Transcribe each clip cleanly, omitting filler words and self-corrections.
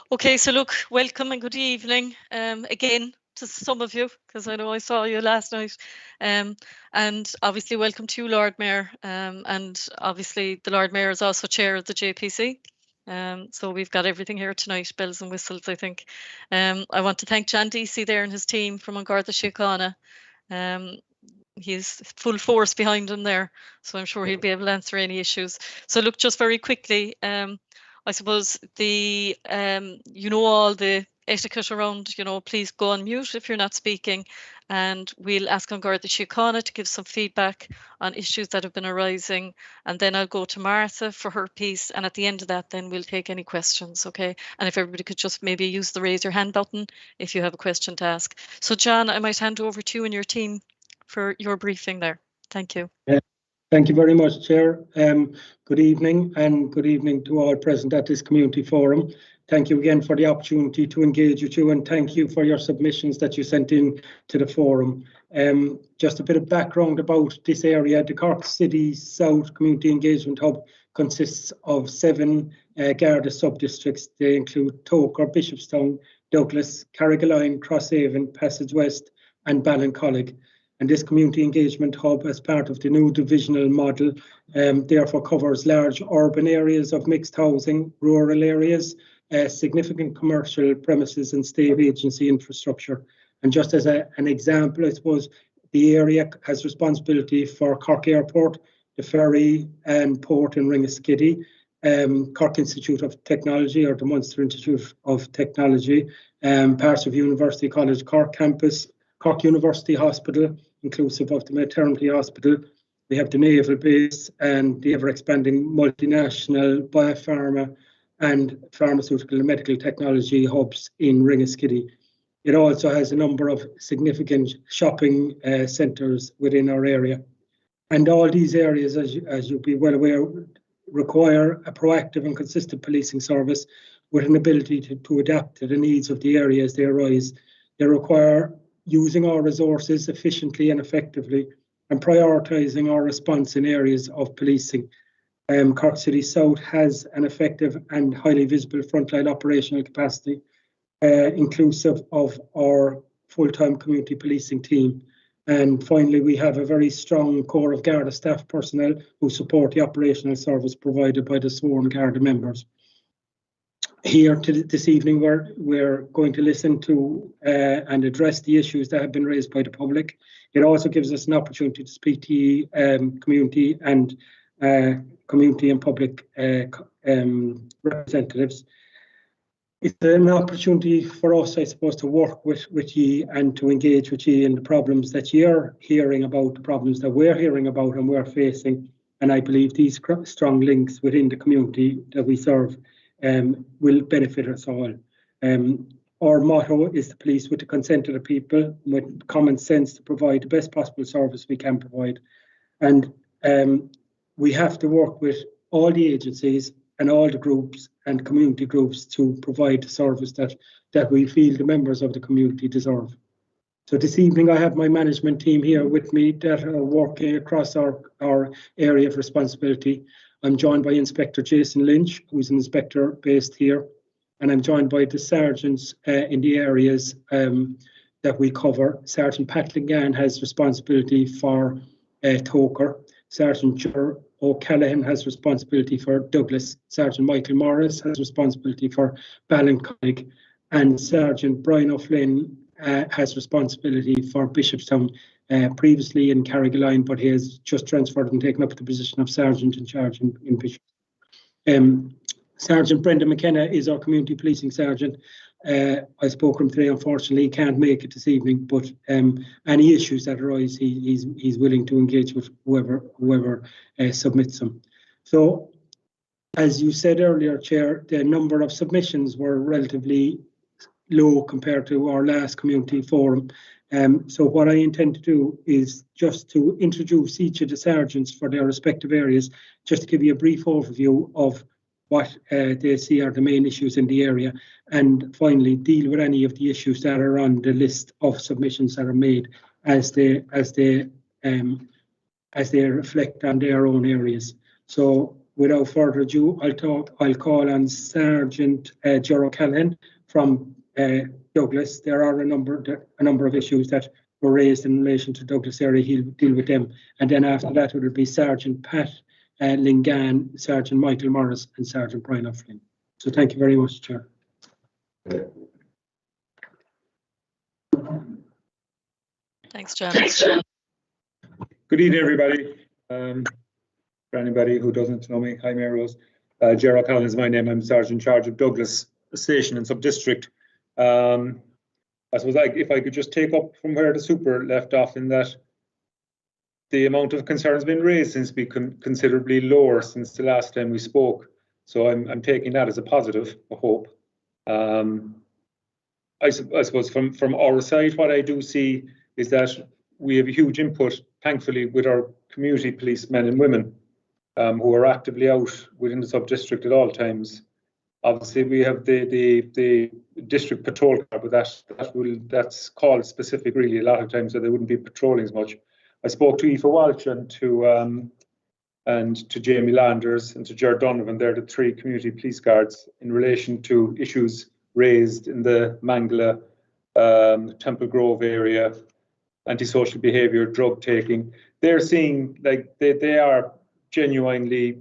Okay, so look, welcome and good evening again to some of you, because I know I saw you last night. And obviously welcome to you, Lord Mayor. And obviously the Lord Mayor is also chair of the JPC. So we've got everything here tonight, bells and whistles, I think. I want to thank John Deasy there and his team from Garda Síochána. He's full force behind him there, so I'm sure he'll be able to answer any issues. So look, just very quickly, I suppose the all the etiquette around, please go on mute if you're not speaking, and we'll ask Garda Síochána to give some feedback on issues that have been arising, and then I'll go to Martha for her piece, and at the end of that then we'll take any questions, okay? And if everybody could just maybe use the raise your hand button if you have a question to ask. So John, I might hand over to you and your team for your briefing there. Thank you. Thank you very much, Chair. Good evening, and good evening to all present at this community forum. Thank you again for the opportunity to engage with you, and thank you for your submissions that you sent in to the forum. Just a bit of background about this area. The Cork City South Community Engagement Hub consists of 7 Garda sub-districts. They include Toker, Bishopstown, Douglas, Carrigaline, Crosshaven, Passage West, and Ballincollig. And this community engagement hub, as part of the new divisional model, therefore covers large urban areas of mixed housing, rural areas, significant commercial premises and state agency infrastructure. And just as an example, I suppose, the area has responsibility for Cork Airport, the ferry and port in Ringaskiddy, Cork Institute of Technology or the Munster Institute of Technology, parts of University College Cork campus, Cork University Hospital, inclusive of the maternity hospital. We have the naval base and the ever-expanding multinational biopharma and pharmaceutical and medical technology hubs in Ringaskiddy. It also has a number of significant shopping centres within our area. And all these areas, as you'll be well aware, require a proactive and consistent policing service with an ability to adapt to the needs of the area as they arise. They require using our resources efficiently and effectively, and prioritising our response in areas of policing. Cork City South has an effective and highly visible frontline operational capacity, inclusive of our full-time community policing team. And finally, we have a very strong core of Garda staff personnel who support the operational service provided by the sworn Garda members. Here this evening, we're going to listen to and address the issues that have been raised by the public. It also gives us an opportunity to speak to community and public representatives. It's an opportunity for us, I suppose, to work with you and to engage with you in the problems that you're hearing about, the problems that we're hearing about and we're facing. And I believe these strong links within the community that we serve will benefit us all. Our motto is to police with the consent of the people, with common sense to provide the best possible service we can provide. And we have to work with all the agencies and all the groups and community groups to provide the service that we feel the members of the community deserve. So this evening I have my management team here with me that are working across our area of responsibility. I'm joined by Inspector Jason Lynch, who's an inspector based here, and I'm joined by the sergeants in the areas that we cover. Sergeant Pat Lingan has responsibility for Toker. Sergeant Ger O'Callaghan has responsibility for Douglas. Sergeant Michael Morris has responsibility for Ballincollig, and Sergeant Brian O'Flynn has responsibility for Bishopstown, previously in Carrigaline, but he has just transferred and taken up the position of Sergeant in charge in Bishopstown. Sergeant Brendan Mckenna is our community policing sergeant. I spoke to him today. Unfortunately, he can't make it this evening, but any issues that arise, he's willing to engage with whoever submits them. So, as you said earlier, Chair, the number of submissions were relatively low compared to our last community forum. So what I intend to do is just to introduce each of the sergeants for their respective areas, just to give you a brief overview of what they see are the main issues in the area, and finally deal with any of the issues that are on the list of submissions that are made as they reflect on their own areas. So without further ado, I'll call on Sergeant Ger O'Callaghan from Douglas. There are a number of issues that were raised in relation to Douglas area. He'll deal with them. And then after that, it will be Sergeant Pat Lingan, Sergeant Michael Morris, and Sergeant Brian O'Flynn. So thank you very much, Chair. Thanks, John. Good evening, everybody. For anybody who doesn't know me, hi, Mayor Rose. Ger O'Callaghan is my name. I'm Sergeant in charge of Douglas Station and Sub-District. I suppose if I could just take up from where the Super left off, in that the amount of concerns been raised since be considerably lower since the last time we spoke. So I'm taking that as a positive, I hope. I suppose from our side, what I do see is that we have a huge input, thankfully, with our community policemen and women who are actively out within the sub-district at all times. Obviously, we have the district patrol car, but that's called specific really a lot of times, so they wouldn't be patrolling as much. I spoke to Aoife Walsh and to Jamie Landers and to Ger Donovan. They're the three community police guards in relation to issues raised in the Mangala, Temple Grove area, antisocial behaviour, drug taking. They're seeing, like, they are genuinely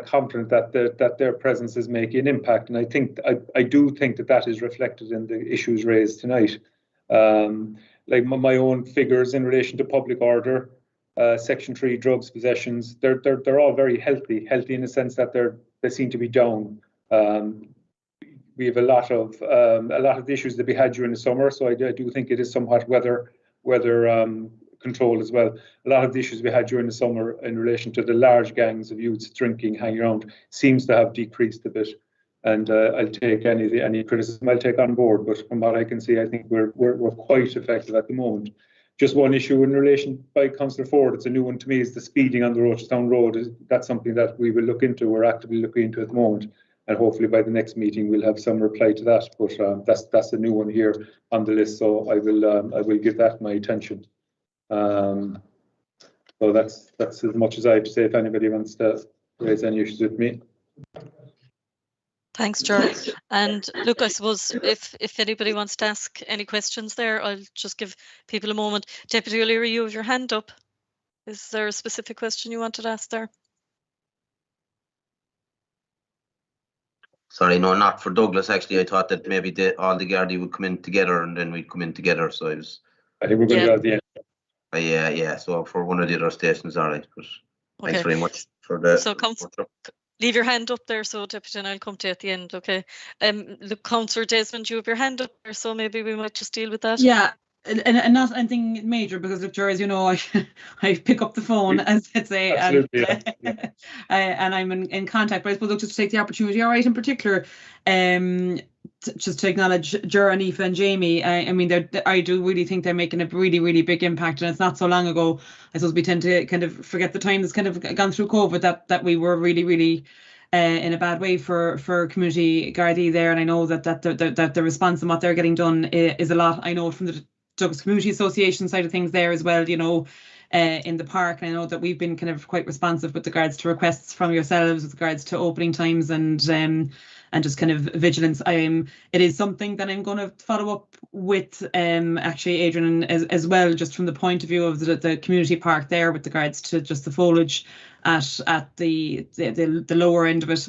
confident that their presence is making an impact, and I do think that is reflected in the issues raised tonight. Like my own figures in relation to public order, Section 3 drugs possessions, they're all very healthy in the sense that they seem to be down. We have a lot of the issues that we had during the summer, so I do think it is somewhat weather controlled as well. A lot of the issues we had during the summer in relation to the large gangs of youths drinking, hanging around, seems to have decreased a bit. And I'll take any criticism I'll take on board. But from what I can see, I think we're quite effective at the moment. Just one issue in relation by Councillor Ford, it's a new one to me, is the speeding on the Rochestown Road. That's something that we will look into. We're actively looking into at the moment, and hopefully by the next meeting we'll have some reply to that. But that's a new one here on the list, so I will give that my attention. So that's as much as I have to say. If anybody wants to raise any issues with me. Thanks, George. And look, I suppose if anybody wants to ask any questions there, I'll just give people a moment. Deputy O'Leary, you have your hand up. Is there a specific question you wanted to ask there? Sorry, no, not for Douglas. Actually, I thought that maybe all the Gardaí would come in together and then we'd come in together. So I think we're going to go at the end. Yeah. So for one of the other stations, all right. But okay. Thanks very much for the. So leave your hand up there, so Deputy, and I'll come to you at the end. Okay. Look, Councillor Desmond, you have your hand up there, so maybe we might just deal with that. Yeah. And not anything major, because look, as you know, I pick up the phone, as I say, and I'm in contact. But I suppose, look, just to take the opportunity, all right, in particular, just to acknowledge Ger and Aoife and Jamie. I mean, I do really think they're making a really, really big impact, and it's not so long ago. I suppose we tend to kind of forget the time that's kind of gone through COVID that we were really, really in a bad way for community Gardaí there, and I know that the response and what they're getting done is a lot. I know from the Douglas Community Association side of things there as well, you know, in the park. And I know that we've been kind of quite responsive with regards to requests from yourselves with regards to opening times and just kind of vigilance. It is something that I'm going to follow up with actually Adrian as well, just from the point of view of the community park there with regards to just the foliage at the lower end of it.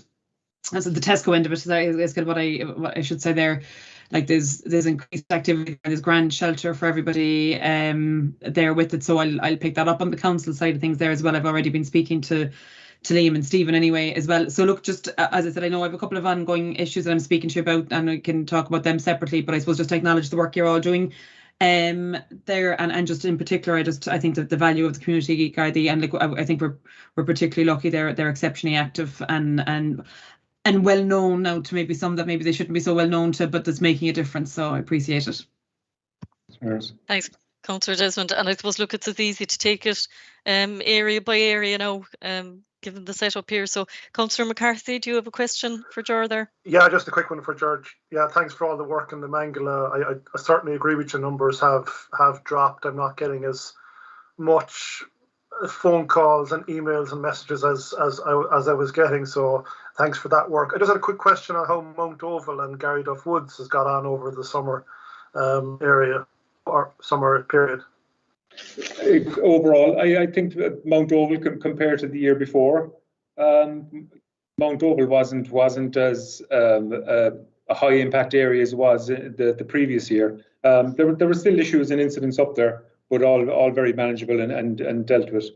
So the Tesco end of it is kind of what I should say there. Like there's increased activity, there's grand shelter for everybody there with it. So I'll pick that up on the council side of things there as well. I've already been speaking to Liam and Stephen anyway as well. So look, just as I said, I know I have a couple of ongoing issues that I'm speaking to you about, and I can talk about them separately, but I suppose just to acknowledge the work you're all doing there, and just in particular, I think that the value of the community Gardaí, and like I think we're particularly lucky. They're exceptionally active and well known now to maybe some that maybe they shouldn't be so well known to, but that's making a difference. So I appreciate it. Thanks, Councillor Desmond. And I suppose, look, it's as easy to take it area by area now, given the setup here. So Councillor McCarthy, do you have a question for Ger there? Yeah, just a quick one for George. Yeah, thanks for all the work in the Mangala. I certainly agree with your numbers have dropped. I'm not getting as much phone calls and emails and messages as I was getting. So thanks for that work. I just had a quick question on how Mount Oval and Gary Duff Woods has got on over the summer area or summer period. Overall, I think Mount Oval compared to the year before, Mount Oval wasn't as a high impact area as it was the previous year. There were still issues and incidents up there, but all very manageable and dealt with.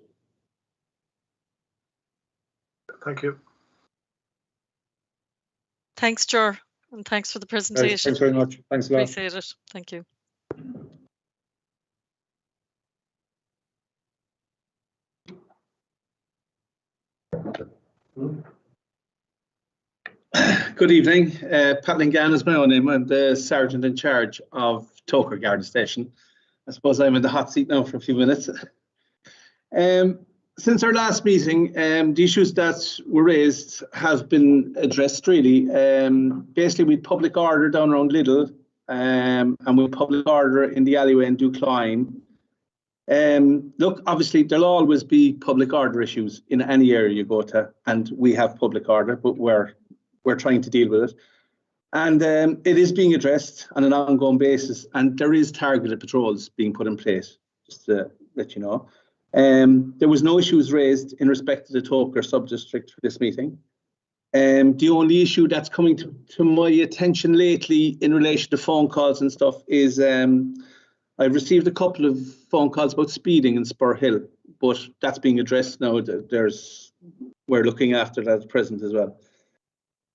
Thank you. Thanks, Ger, and thanks for the presentation. Thanks very much. Thanks a lot. Appreciate it. Thank you. Good evening. Pat Lingan is my own name. I'm the Sergeant in charge of Toker Garda Station. I suppose I'm in the hot seat now for a few minutes. Since our last meeting, the issues that were raised have been addressed really. Basically, we public order down around Lidl and we public order in the alleyway in Ducline. Look, obviously, there'll always be public order issues in any area you go to, and we have public order, but we're trying to deal with it. And it is being addressed on an ongoing basis, and there is targeted patrols being put in place, just to let you know. There was no issues raised in respect to the Toker sub-district for this meeting. The only issue that's coming to my attention lately in relation to phone calls and stuff is I've received a couple of phone calls about speeding in Spur Hill, but that's being addressed now. We're looking after that at present as well.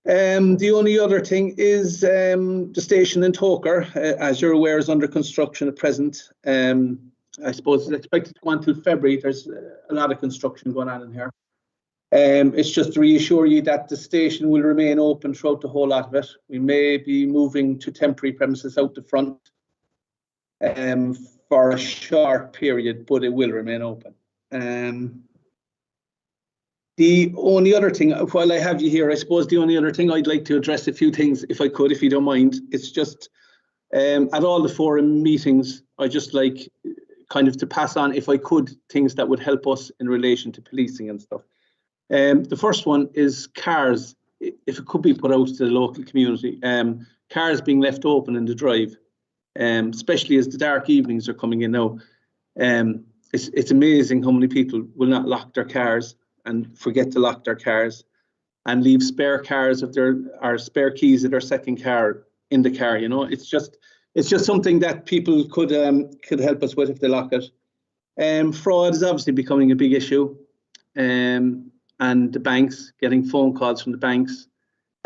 The only other thing is the station in Toker, as you're aware, is under construction at present. I suppose it's expected to go until February. There's a lot of construction going on in here. It's just to reassure you that the station will remain open throughout the whole lot of it. We may be moving to temporary premises out the front for a short period, but it will remain open. The only other thing, while I have you here, I suppose the only other thing I'd like to address a few things, if I could, if you don't mind. It's just at all the forum meetings, I just like kind of to pass on, if I could, things that would help us in relation to policing and stuff. The first one is cars, if it could be put out to the local community, cars being left open in the drive, especially as the dark evenings are coming in now. It's amazing how many people will not lock their cars and forget to lock their cars and leave spare cars or spare keys of their second car in the car. You know, it's just something that people could help us with if they lock it. Fraud is obviously becoming a big issue, and the banks, getting phone calls from the banks.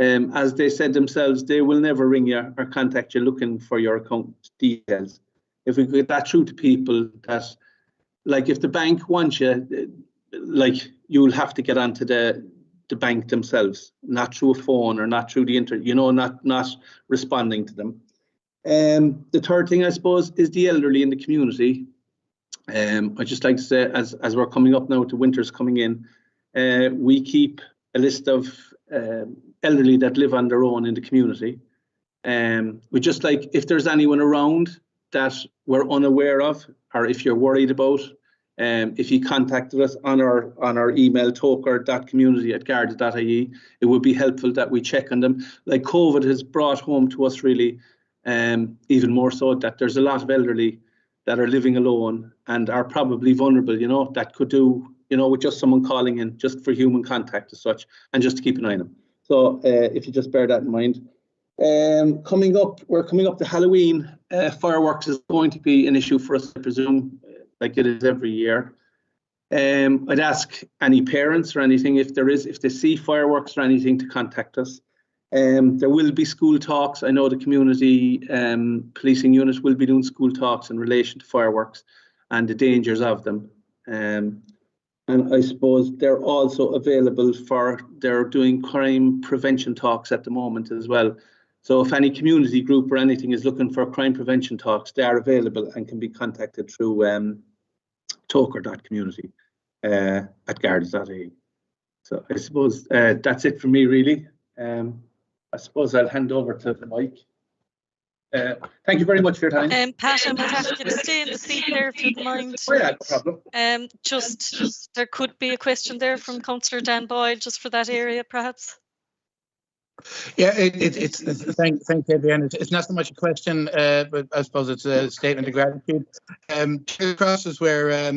As they said themselves, they will never ring you or contact you looking for your account details. If we get that through to people, that, like, if the bank wants you, like, you'll have to get onto the bank themselves, not through a phone or not through the internet, you know, not responding to them. The third thing, I suppose, is the elderly in the community. I'd just like to say, as we're coming up now to winter's coming in, we keep a list of elderly that live on their own in the community. We just like, if there's anyone around that we're unaware of, or if you're worried about, if you contacted us on our email toker.community@garda.ie, it would be helpful that we check on them. Like, COVID has brought home to us really, even more so, that there's a lot of elderly that are living alone and are probably vulnerable, you know, that could do, you know, with just someone calling in just for human contact as such, and just to keep an eye on them. So if you just bear that in mind. We're coming up to Halloween. Fireworks is going to be an issue for us, I presume, like it is every year. I'd ask any parents or anything, if they see fireworks or anything, to contact us. There will be school talks. I know the community policing unit will be doing school talks in relation to fireworks and the dangers of them. And I suppose they're also available they're doing crime prevention talks at the moment as well. So if any community group or anything is looking for crime prevention talks, they are available and can be contacted through toker.community at garda.ie. So I suppose that's it for me, really. I suppose I'll hand over to the mic. Thank you very much for your time. Pat, I might ask you to stay in the seat there if you don't mind. Oh, yeah, no problem. Just there could be a question there from Councillor Dan Boyle, just for that area, perhaps. Yeah, it's thank you, Adrian. It's not so much a question, but I suppose it's a statement of gratitude. Two crosses where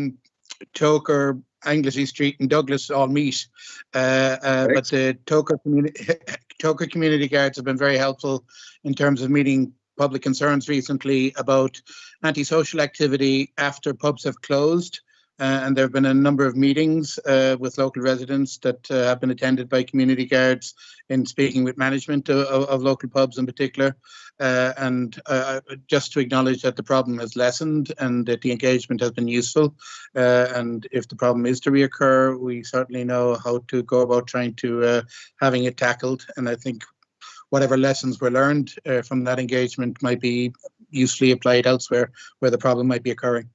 Toker, Anglesey Street and Douglas all meet, but the Toker community guards have been very helpful in terms of meeting public concerns recently about antisocial activity after pubs have closed. And there have been a number of meetings with local residents that have been attended by community guards in speaking with management of local pubs in particular. And just to acknowledge that the problem has lessened and that the engagement has been useful. And if the problem is to reoccur, we certainly know how to go about trying to having it tackled. And I think whatever lessons were learned from that engagement might be usefully applied elsewhere where the problem might be occurring.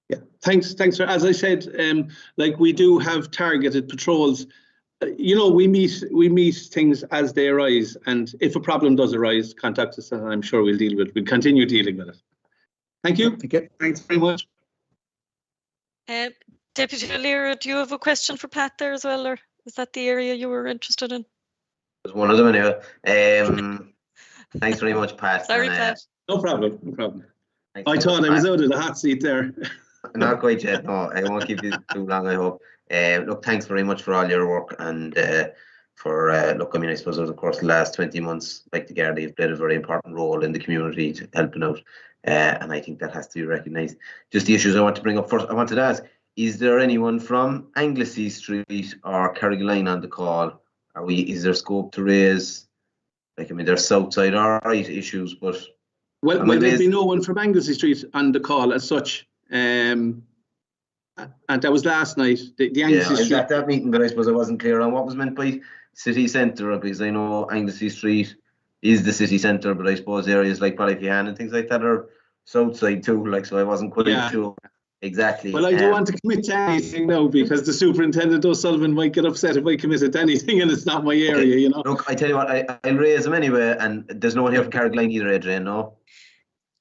Yeah, thanks. Sir. As I said, like we do have targeted patrols. You know, we meet things as they arise, and if a problem does arise, contact us, and I'm sure we'll deal with it. We'll continue dealing with it. Thank you. Thank you. Thanks very much. Deputy O'Leary, do you have a question for Pat there as well, or is that the area you were interested in? There's one of them anyway. Thanks very much, Pat. Sorry, Pat. No problem. No problem. I thought I was out of the hot seat there. Not quite yet, no. I won't keep you too long, I hope. Look, thanks very much for all your work and look, I mean, I suppose over the course of the last 20 months, like the Gardaí have played a very important role in the community to helping out, and I think that has to be recognised. Just the issues I want to bring up first, I wanted to ask, is there anyone from Anglesey Street or Carrigaline on the call? Is there scope to raise, like, I mean, there's Southside alright issues, but... Well, there'd be no one from Anglesey Street on the call as such. And that was last night. The Anglesey Street. At that meeting, but I suppose I wasn't clear on what was meant by city centre, because I know Anglesey Street is the city centre, but I suppose areas like Pedestrian and things like that are Southside too, like, so I wasn't quite sure exactly. Well, I don't want to commit to anything now, because the Superintendent O'Sullivan might get upset if I committed to anything and it's not my area, you know. Look, I tell you what, I'll raise them anyway, and there's no one here from Carrigaline either, Adrian, no?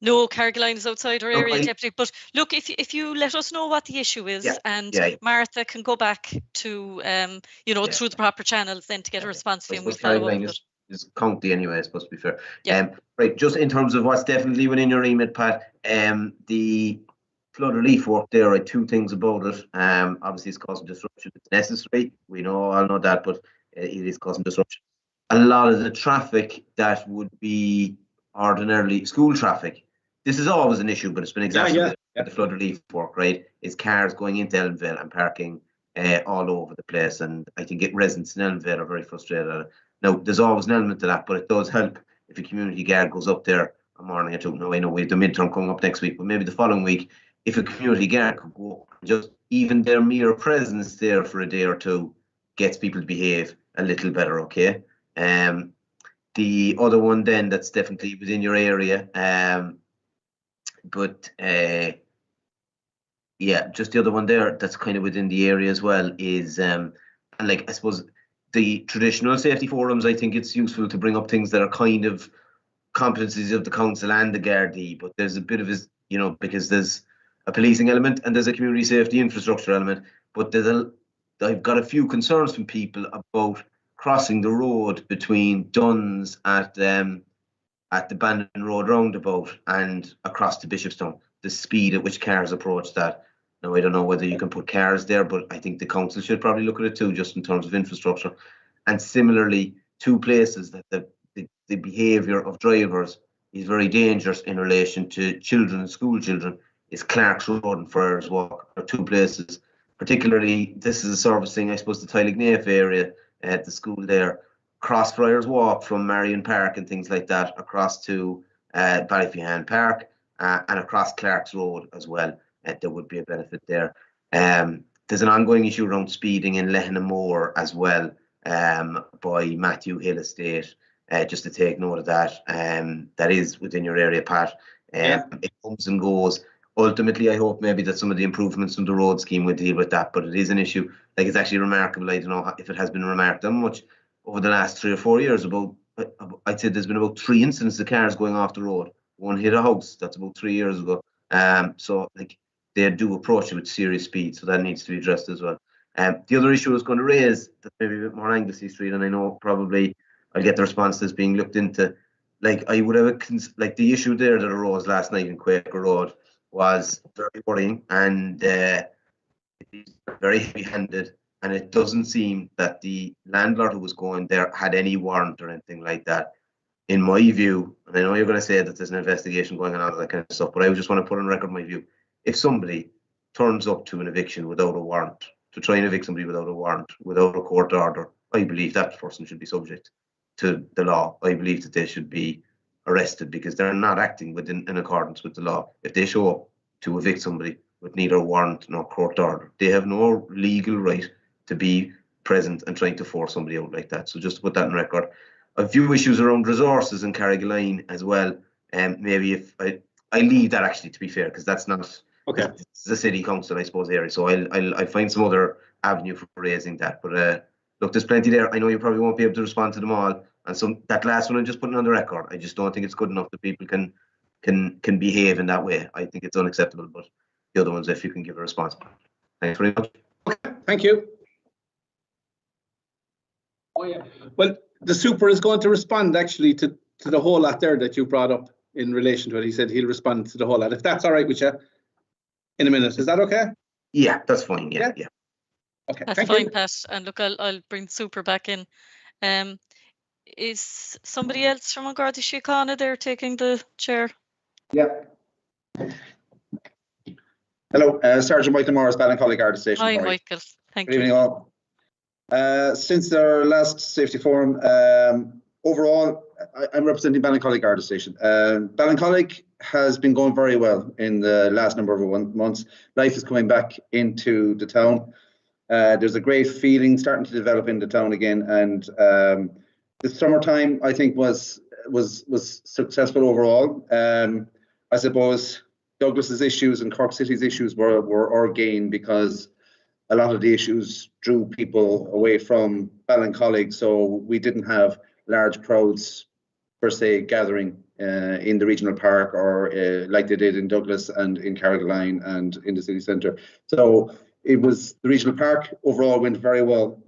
No, Carrigaline is outside our area, Deputy. But look, if you let us know what the issue is, and Martha can go back to, through the proper channels then to get a response from you, and we'll follow up with it. Is county anyway, supposed to be fair. Right, just in terms of what's definitely within your remit, Pat, the flood relief work there, right, two things about it. Obviously it's causing disruption. It's necessary. We all know that, but it is causing disruption. A lot of the traffic that would be ordinarily school traffic, this is always an issue, but it's been exacerbated by the flood relief work, right? It's cars going into Ellenville and parking all over the place, and I think residents in Ellenville are very frustrated at it. Now, there's always an element to that, but it does help if a community guard goes up there a morning or two. Now, I know we have the midterm coming up next week, but maybe the following week, if a community guard could go, just even their mere presence there for a day or two gets people to behave a little better, okay? The other one then that's definitely within your area, just the other one there that's kind of within the area as well is, and like, I suppose the traditional safety forums, I think it's useful to bring up things that are kind of competencies of the council and the Gardaí, but there's a bit of this, because there's a policing element and there's a community safety infrastructure element, but I've got a few concerns from people about crossing the road between Duns at the Bandon Road roundabout and across to Bishopstown, the speed at which cars approach that. Now, I don't know whether you can put cars there, but I think the council should probably look at it too, just in terms of infrastructure. And similarly, two places that the behaviour of drivers is very dangerous in relation to children, school children, is Clark's Road and Friars Walk, are two places. Particularly, this is a servicing, I suppose, the Tylegnafe area at the school there, across Friars Walk from Marion Park and things like that, across to Ballyfihan Park and across Clark's Road as well. There would be a benefit there. There's an ongoing issue around speeding in Lehenamore as well, by Matthew Hill Estate, just to take note of that. That is within your area, Pat. It comes and goes. Ultimately, I hope maybe that some of the improvements from the road scheme will deal with that, but it is an issue. Like, it's actually remarkable. I don't know if it has been remarked that much over the last 3 or 4 years. I'd say there's been about 3 incidents of cars going off the road one hit a house. That's about 3 years ago. So like they do approach it with serious speed, so that needs to be addressed as well. The other issue I was going to raise, that maybe a bit more Anglesey Street, and I know probably I'll get the response that's being looked into. Like I would have like the issue there that arose last night in Quaker Road was very worrying and very heavy-handed, and it doesn't seem that the landlord who was going there had any warrant or anything like that. In my view, and I know you're going to say that there's an investigation going on, all that kind of stuff, but I just want to put on record my view. If somebody turns up to an eviction without a warrant, to try and evict somebody without a warrant, without a court order, I believe that person should be subject to the law. I believe that they should be arrested because they're not acting in accordance with the law. If they show up to evict somebody with neither a warrant nor court order, they have no legal right to be present and trying to force somebody out like that. So just to put that on record. A few issues around resources in Carrigaline as well. Maybe if I leave that, actually, to be fair, because that's not it's the city council, I suppose, area. So I'll find some other avenue for raising that. But look, there's plenty there. I know you probably won't be able to respond to them all. And that last one, I'm just putting on the record. I just don't think it's good enough that people can behave in that way. I think it's unacceptable. But the other ones, if you can give a response. Thanks very much. Okay, thank you. Oh yeah. Well, the super is going to respond actually to the whole lot there that you brought up in relation to it. He said he'll respond to the whole lot. If that's all right with you, in a minute. Is that okay? Yeah, that's fine. Yeah. Okay. That's fine, Pat. And look, I'll bring super back in. Is somebody else from Garda Síochána there taking the chair? Yeah. Hello, Sergeant Michael Morris, Ballincollig Garda Station. Hi, Michael. Thank you. Good evening all. Since our last safety forum, overall, I'm representing Ballincollig Garda Station. Ballincollig has been going very well in the last number of months. Life is coming back into the town. There's a great feeling starting to develop in the town again, and the summertime, I think, was successful overall. I suppose Douglas's issues and Cork City's issues were our gain, because a lot of the issues drew people away from Ballincollig, so we didn't have large crowds per se gathering in the regional park or like they did in Douglas and in Carrigaline and in the city centre. So it was, the regional park overall went very well.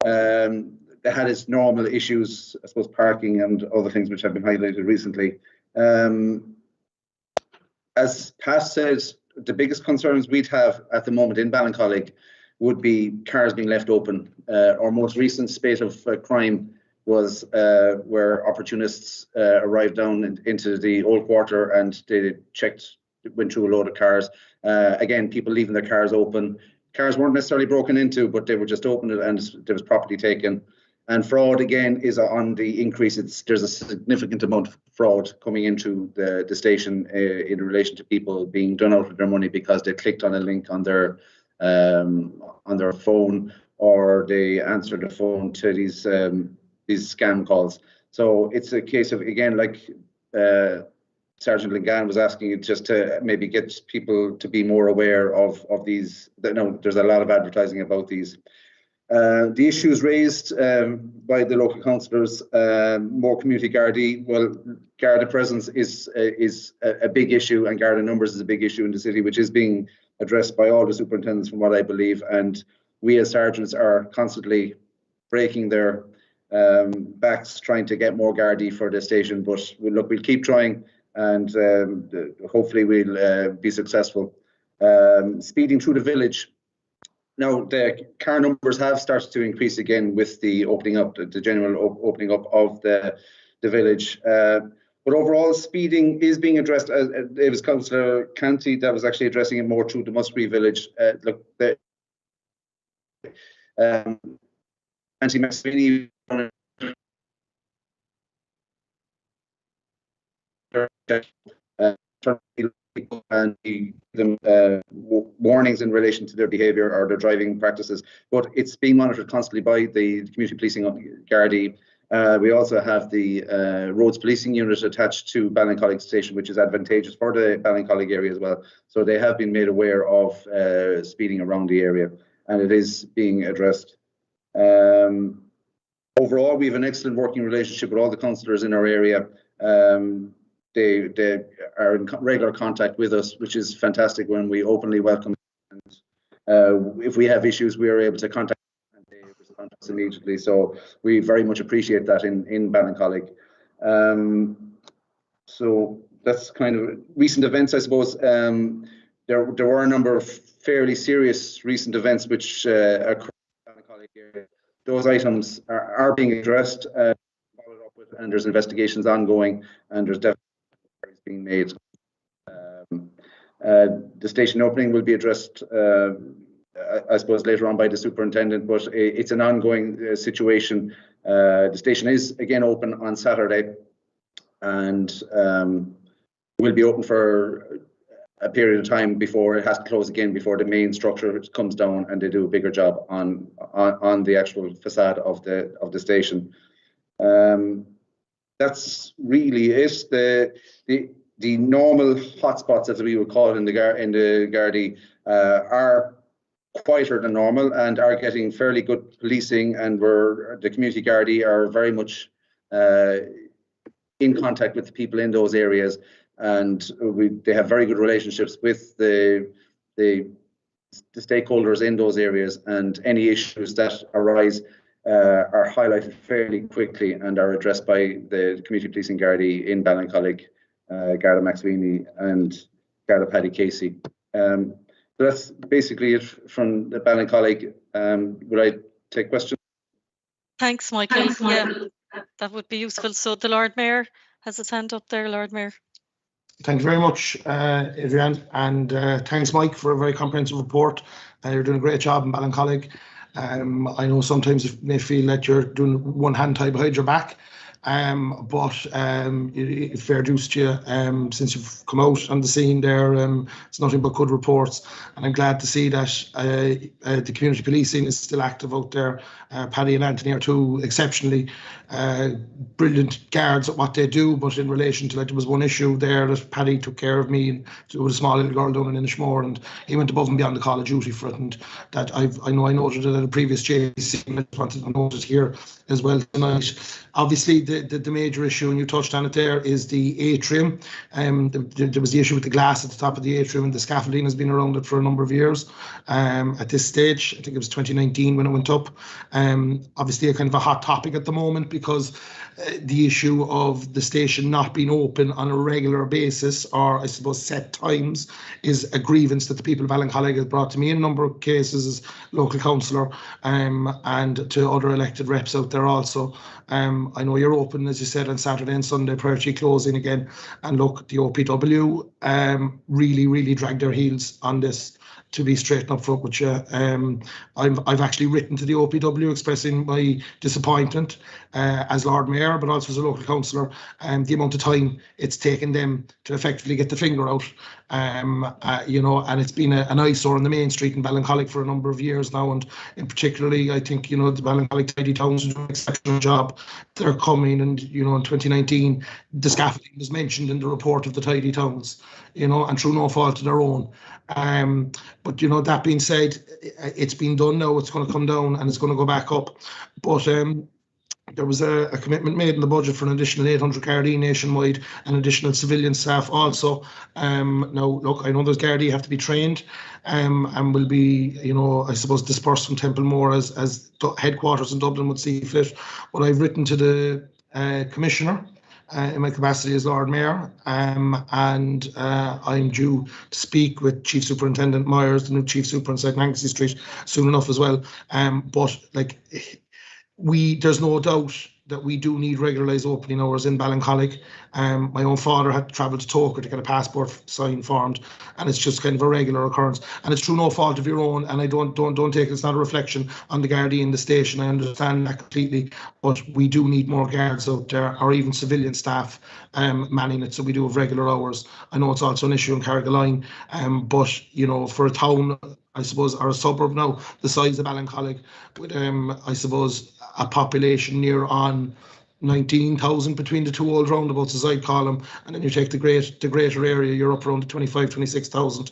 They had its normal issues, I suppose, parking and other things which have been highlighted recently. As Pat said, the biggest concerns we'd have at the moment in Ballincollig would be cars being left open. Our most recent spate of crime was where opportunists arrived down into the old quarter and they went through a load of cars. Again, people leaving their cars open. Cars weren't necessarily broken into, but they were just opened and there was property taken. And fraud, again, is on the increase. There's a significant amount of fraud coming into the station in relation to people being done out of their money because they clicked on a link on their phone, or they answered the phone to these scam calls. So it's a case of, again, like Sergeant Lingan was asking, just to maybe get people to be more aware of these. There's a lot of advertising about these. The issues raised by the local councillors, more community Gardaí. Well, Garda presence is a big issue, and Garda numbers is a big issue in the city, which is being addressed by all the superintendents, from what I believe. And we as sergeants are constantly breaking their backs trying to get more Gardaí for the station. But we'll keep trying, and hopefully we'll be successful. Speeding through the village. Now, the car numbers have started to increase again with the opening up, the general opening up of the village. But overall, speeding is being addressed. It was Councillor Canty that was actually addressing it more through the Musgrave village. Look, the anti-Maximini and give them warnings in relation to their behaviour or their driving practices, but it's being monitored constantly by the community policing Gardaí. We also have the roads policing unit attached to Ballincollig station, which is advantageous for the Ballincollig area as well. So they have been made aware of speeding around the area, and it is being addressed. Overall, we have an excellent working relationship with all the councillors in our area. they are in regular contact with us, which is fantastic when we openly welcome. And if we have issues, we are able to contact them and they respond to us immediately. So we very much appreciate that in Ballincollig. So that's kind of recent events, I suppose. There were a number of fairly serious recent events which occurred in Ballincollig area. Those items are being addressed, followed up with, and there's investigations ongoing, and there's definitely being made. The station opening will be addressed, I suppose, later on by the superintendent, but it's an ongoing situation. The station is again open on Saturday, and will be open for a period of time before it has to close again, before the main structure comes down and they do a bigger job on the actual facade of the station. That's really it. The normal hotspots, as we would call it in the Gardaí, are quieter than normal and are getting fairly good policing, and the community Gardaí are very much in contact with the people in those areas, and they have very good relationships with the stakeholders in those areas, and any issues that arise are highlighted fairly quickly and are addressed by the community policing Gardaí in Ballincollig, Garda Maxwini and Garda Paddy Casey. So that's basically it from the Ballincollig. Would I take questions? Thanks, Michael. Yeah, that would be useful. So the Lord Mayor has his hand up there, Lord Mayor. Thank you very much, Adrian, and thanks, Mike, for a very comprehensive report. You're doing a great job in Ballincollig. I know sometimes you may feel that you're doing one hand tied behind your back, but it's fair dues to you since you've come out on the scene there. It's nothing but good reports, and I'm glad to see that the community policing is still active out there. Paddy and Anthony are two exceptionally brilliant guards at what they do, but in relation to, like, there was one issue there that Paddy took care of me, and there was a small little girl down in Inishmore, and he went above and beyond the call of duty for it, and that I noted it at a previous JC, and I just wanted to note it here as well tonight. Obviously, the major issue, and you touched on it there, is the atrium. There was the issue with the glass at the top of the atrium, and the scaffolding has been around it for a number of years. At this stage, I think it was 2019 when it went up. Obviously, a kind of a hot topic at the moment, because the issue of the station not being open on a regular basis, or I suppose set times, is a grievance that the people of Ballincollig have brought to me in a number of cases as local councillor, and to other elected reps out there also. I know you're open, as you said, on Saturday and Sunday prior to closing again. And look, the OPW really dragged their heels on this, to be straight up front with you. I've actually written to the OPW expressing my disappointment as Lord Mayor, but also as a local councillor, the amount of time it's taken them to effectively get the finger out. And it's been an eyesore on the main street in Ballincollig for a number of years now, and in particularly, I think, the Ballincollig Tidy Towns do an exceptional job. They're coming, and in 2019, the scaffolding was mentioned in the report of the Tidy Towns, and through no fault of their own. But that being said, it's been done now. It's going to come down and it's going to go back up. But there was a commitment made in the budget for an additional 800 Gardaí nationwide and additional civilian staff also. Now, look, I know those Gardaí have to be trained and will be, I suppose, dispersed from Templemore as headquarters in Dublin would see fit. But I've written to the Commissioner in my capacity as Lord Mayor, and I'm due to speak with Chief Superintendent Myers, the new Chief Superintendent at Nancy Street, soon enough as well. But there's no doubt that we do need regularised opening hours in Ballincollig. My own father had to travel to Cork to get a passport signed formed, and it's just kind of a regular occurrence. And it's through no fault of your own, and I don't take it's not a reflection on the Gardaí in the station. I understand that completely, but we do need more guards out there, or even civilian staff manning it, so we do have regular hours. I know it's also an issue in Carrigaline, but for a town, I suppose, or a suburb now the size of Ballincollig, with I suppose a population near on 19,000 between the two old roundabouts, as I'd call them, and then you take the greater area, you're up around the 25,000, 26,000.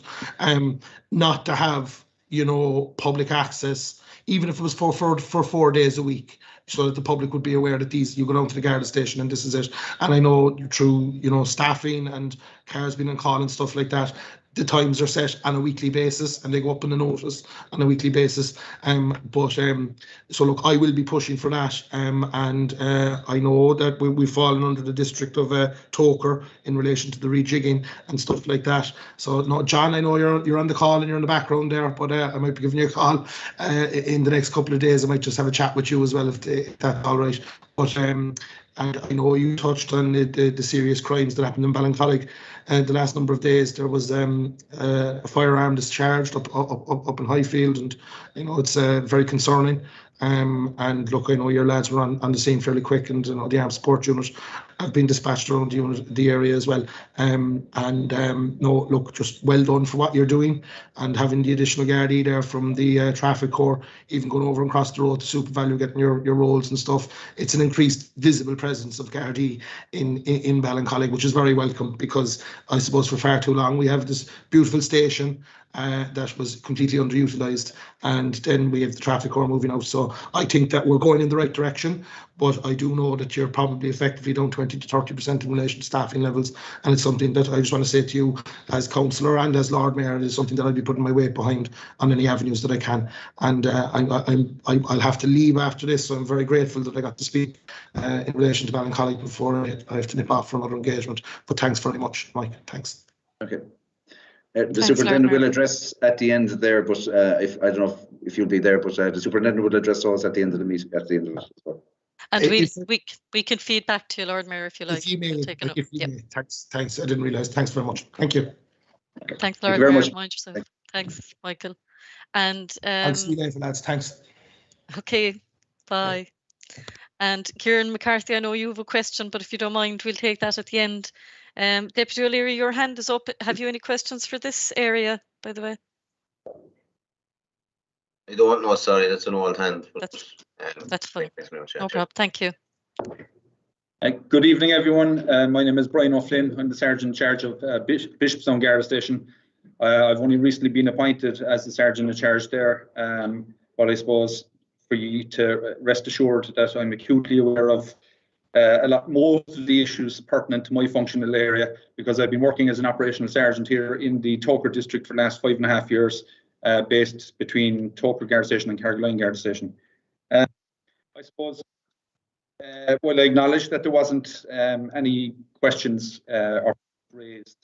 Not to have you know, public access, even if it was for 4 days a week, so that the public would be aware that you go down to the Garda station and this is it. And I know through, you know, staffing and cars being on call and stuff like that, the times are set on a weekly basis and they go up in the notice on a weekly basis. So look, I will be pushing for that. And I know that we've fallen under the district of Toker in relation to the rejigging and stuff like that. So no, John, I know you're on the call and you're in the background there, but I might be giving you a call in the next couple of days. I might just have a chat with you as well if that's all right. But and I know you touched on the serious crimes that happened in Ballincollig. The last number of days, there was a firearm discharged up in Highfield, and you know it's very concerning. And look, I know your lads were on the scene fairly quick, and you know the armed support unit have been dispatched around the area as well. No, look, just well done for what you're doing, and having the additional Gardaí there from the traffic corps, even going over and across the road to Super Value, getting your rolls and stuff. It's an increased visible presence of Gardaí in Ballincollig, which is very welcome, because I suppose for far too long we have this beautiful station that was completely underutilised, and then we have the traffic corps moving out. So I think that we're going in the right direction, but I do know that you're probably effectively down 20 to 30% in relation to staffing levels, and it's something that I just want to say to you as councillor and as Lord Mayor, it is something that I'll be putting my weight behind on any avenues that I can. And I'll have to leave after this, so I'm very grateful that I got to speak in relation to Ballincollig before I have to nip off for another engagement. But thanks very much, Mike. Thanks. Okay. The superintendent will address at the end there, but if I don't know if you'll be there, but the superintendent will address us at the end of the meeting, at the end of it as well. And we can feed back to you, Lord Mayor, if you like. Thanks. I didn't realise. Thanks very much. Thank you. Okay. Thanks, Lord Mayor. Mind yourself. Thanks, Michael. And I'll see you later, lads. Thanks. Okay. Bye. And Kieran McCarthy, I know you have a question, but if you don't mind, we'll take that at the end. Deputy O'Leary, your hand is up. Have you any questions for this area, by the way? I don't know, sorry, that's an old hand. But, that's fine. No problem. Thank you. Good evening, everyone. My name is Brian O'Flynn. I'm the Sergeant in charge of Bishopstown Garda Station. I've only recently been appointed as the Sergeant in charge there, but I suppose for you to rest assured that I'm acutely aware of most of the issues pertinent to my functional area, because I've been working as an operational sergeant here in the Toker district for the last 5.5 years, based between Toker Garda Station and Carrigaline Garda Station. I suppose, well, I acknowledge that there wasn't any questions or raised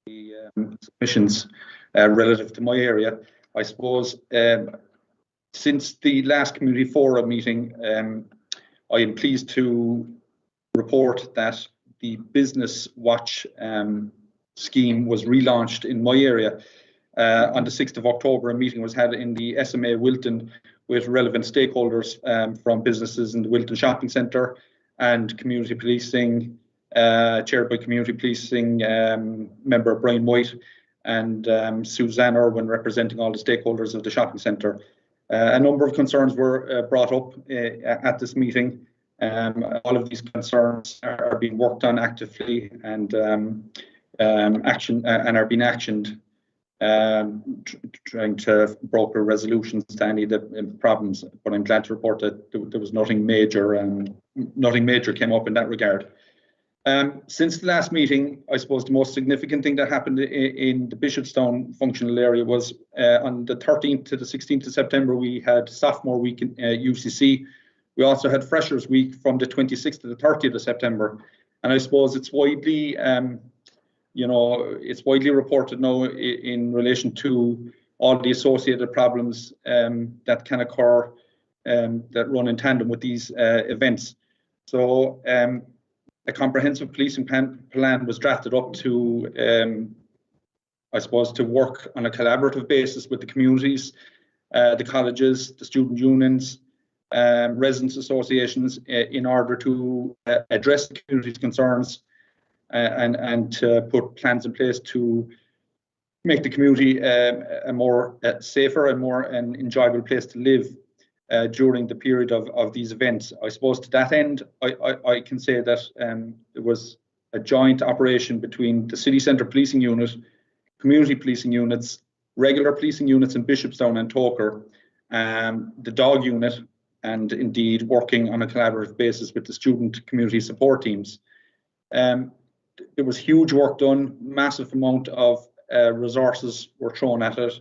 the submissions relative to my area. I suppose since the last community forum meeting, I am pleased to report that the Business Watch scheme was relaunched in my area. On the 6th of October, a meeting was had in the SMA Wilton with relevant stakeholders from businesses in the Wilton Shopping Centre and community policing, chaired by community policing member Brian White and Suzanne Irwin, representing all the stakeholders of the shopping centre. A number of concerns were brought up at this meeting. All of these concerns are being worked on actively and are being actioned, trying to broker resolutions to any of the problems. But I'm glad to report that there was nothing major, nothing major came up in that regard. Since the last meeting, I suppose the most significant thing that happened in the Bishopstown functional area was on the 13th to the 16th of September, we had Sophomore Week in UCC. We also had Freshers Week from the 26th to the 30th of September. And I suppose it's widely, it's widely reported now in relation to all the associated problems that can occur that run in tandem with these events. So a comprehensive policing plan was drafted up to, I suppose, to work on a collaborative basis with the communities, the colleges, the student unions, residents associations, in order to address the community's concerns and to put plans in place to make the community a more safer and more enjoyable place to live during the period of these events. I suppose to that end, I can say that there was a joint operation between the City Centre Policing Unit, community policing units, regular policing units in Bishopstown and Toker, the dog unit, and indeed working on a collaborative basis with the student community support teams. There was huge work done, massive amount of resources were thrown at it.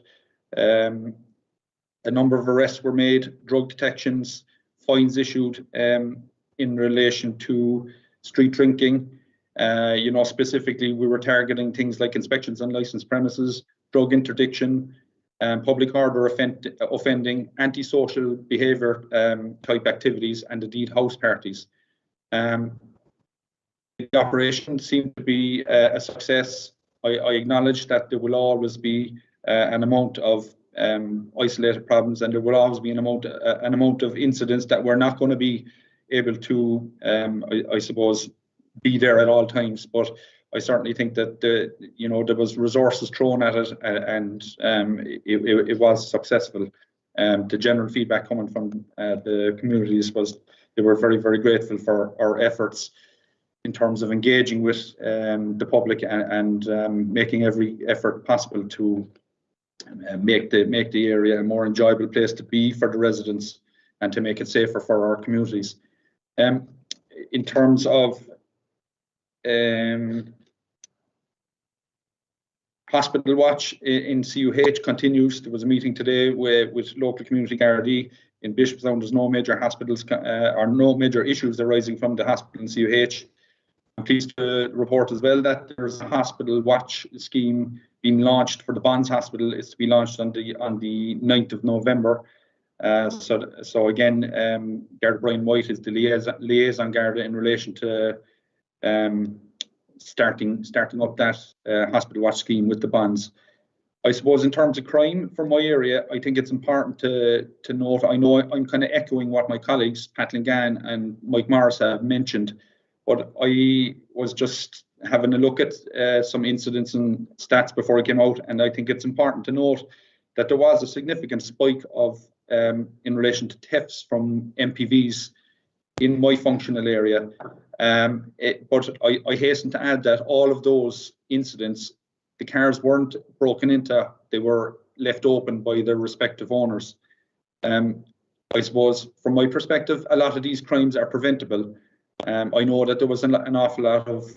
A number of arrests were made, drug detections, fines issued in relation to street drinking. Specifically, we were targeting things like inspections on licensed premises, drug interdiction, public order offending, antisocial behaviour type activities, and indeed house parties. The operation seemed to be a success. I acknowledge that there will always be an amount of isolated problems, and there will always be an amount of incidents that we're not going to be able to, I suppose, be there at all times. But I certainly think that there was resources thrown at it, and it was successful. The general feedback coming from the communities was they were very, very grateful for our efforts in terms of engaging with the public and making every effort possible to make the area a more enjoyable place to be for the residents and to make it safer for our communities. In terms of hospital watch in CUH continues. There was a meeting today with local community Gardaí in Bishopstown. There's no major hospitals or no major issues arising from the hospital in CUH. I'm pleased to report as well that there's a hospital watch scheme being launched for the Bonds Hospital. It's to be launched on the 9th of November. So again, Garda Brian White is the liaison Garda in relation to starting up that hospital watch scheme with the bonds. I suppose in terms of crime for my area, I think it's important to note, I know I'm kind of echoing what my colleagues, Pat Lingan and Mike Morris have mentioned, but I was just having a look at some incidents and stats before I came out, and I think it's important to note that there was a significant spike of in relation to thefts from MPVs in my functional area. But I hasten to add that all of those incidents, the cars weren't broken into, they were left open by their respective owners. I suppose from my perspective, a lot of these crimes are preventable. I know that there was an awful lot of,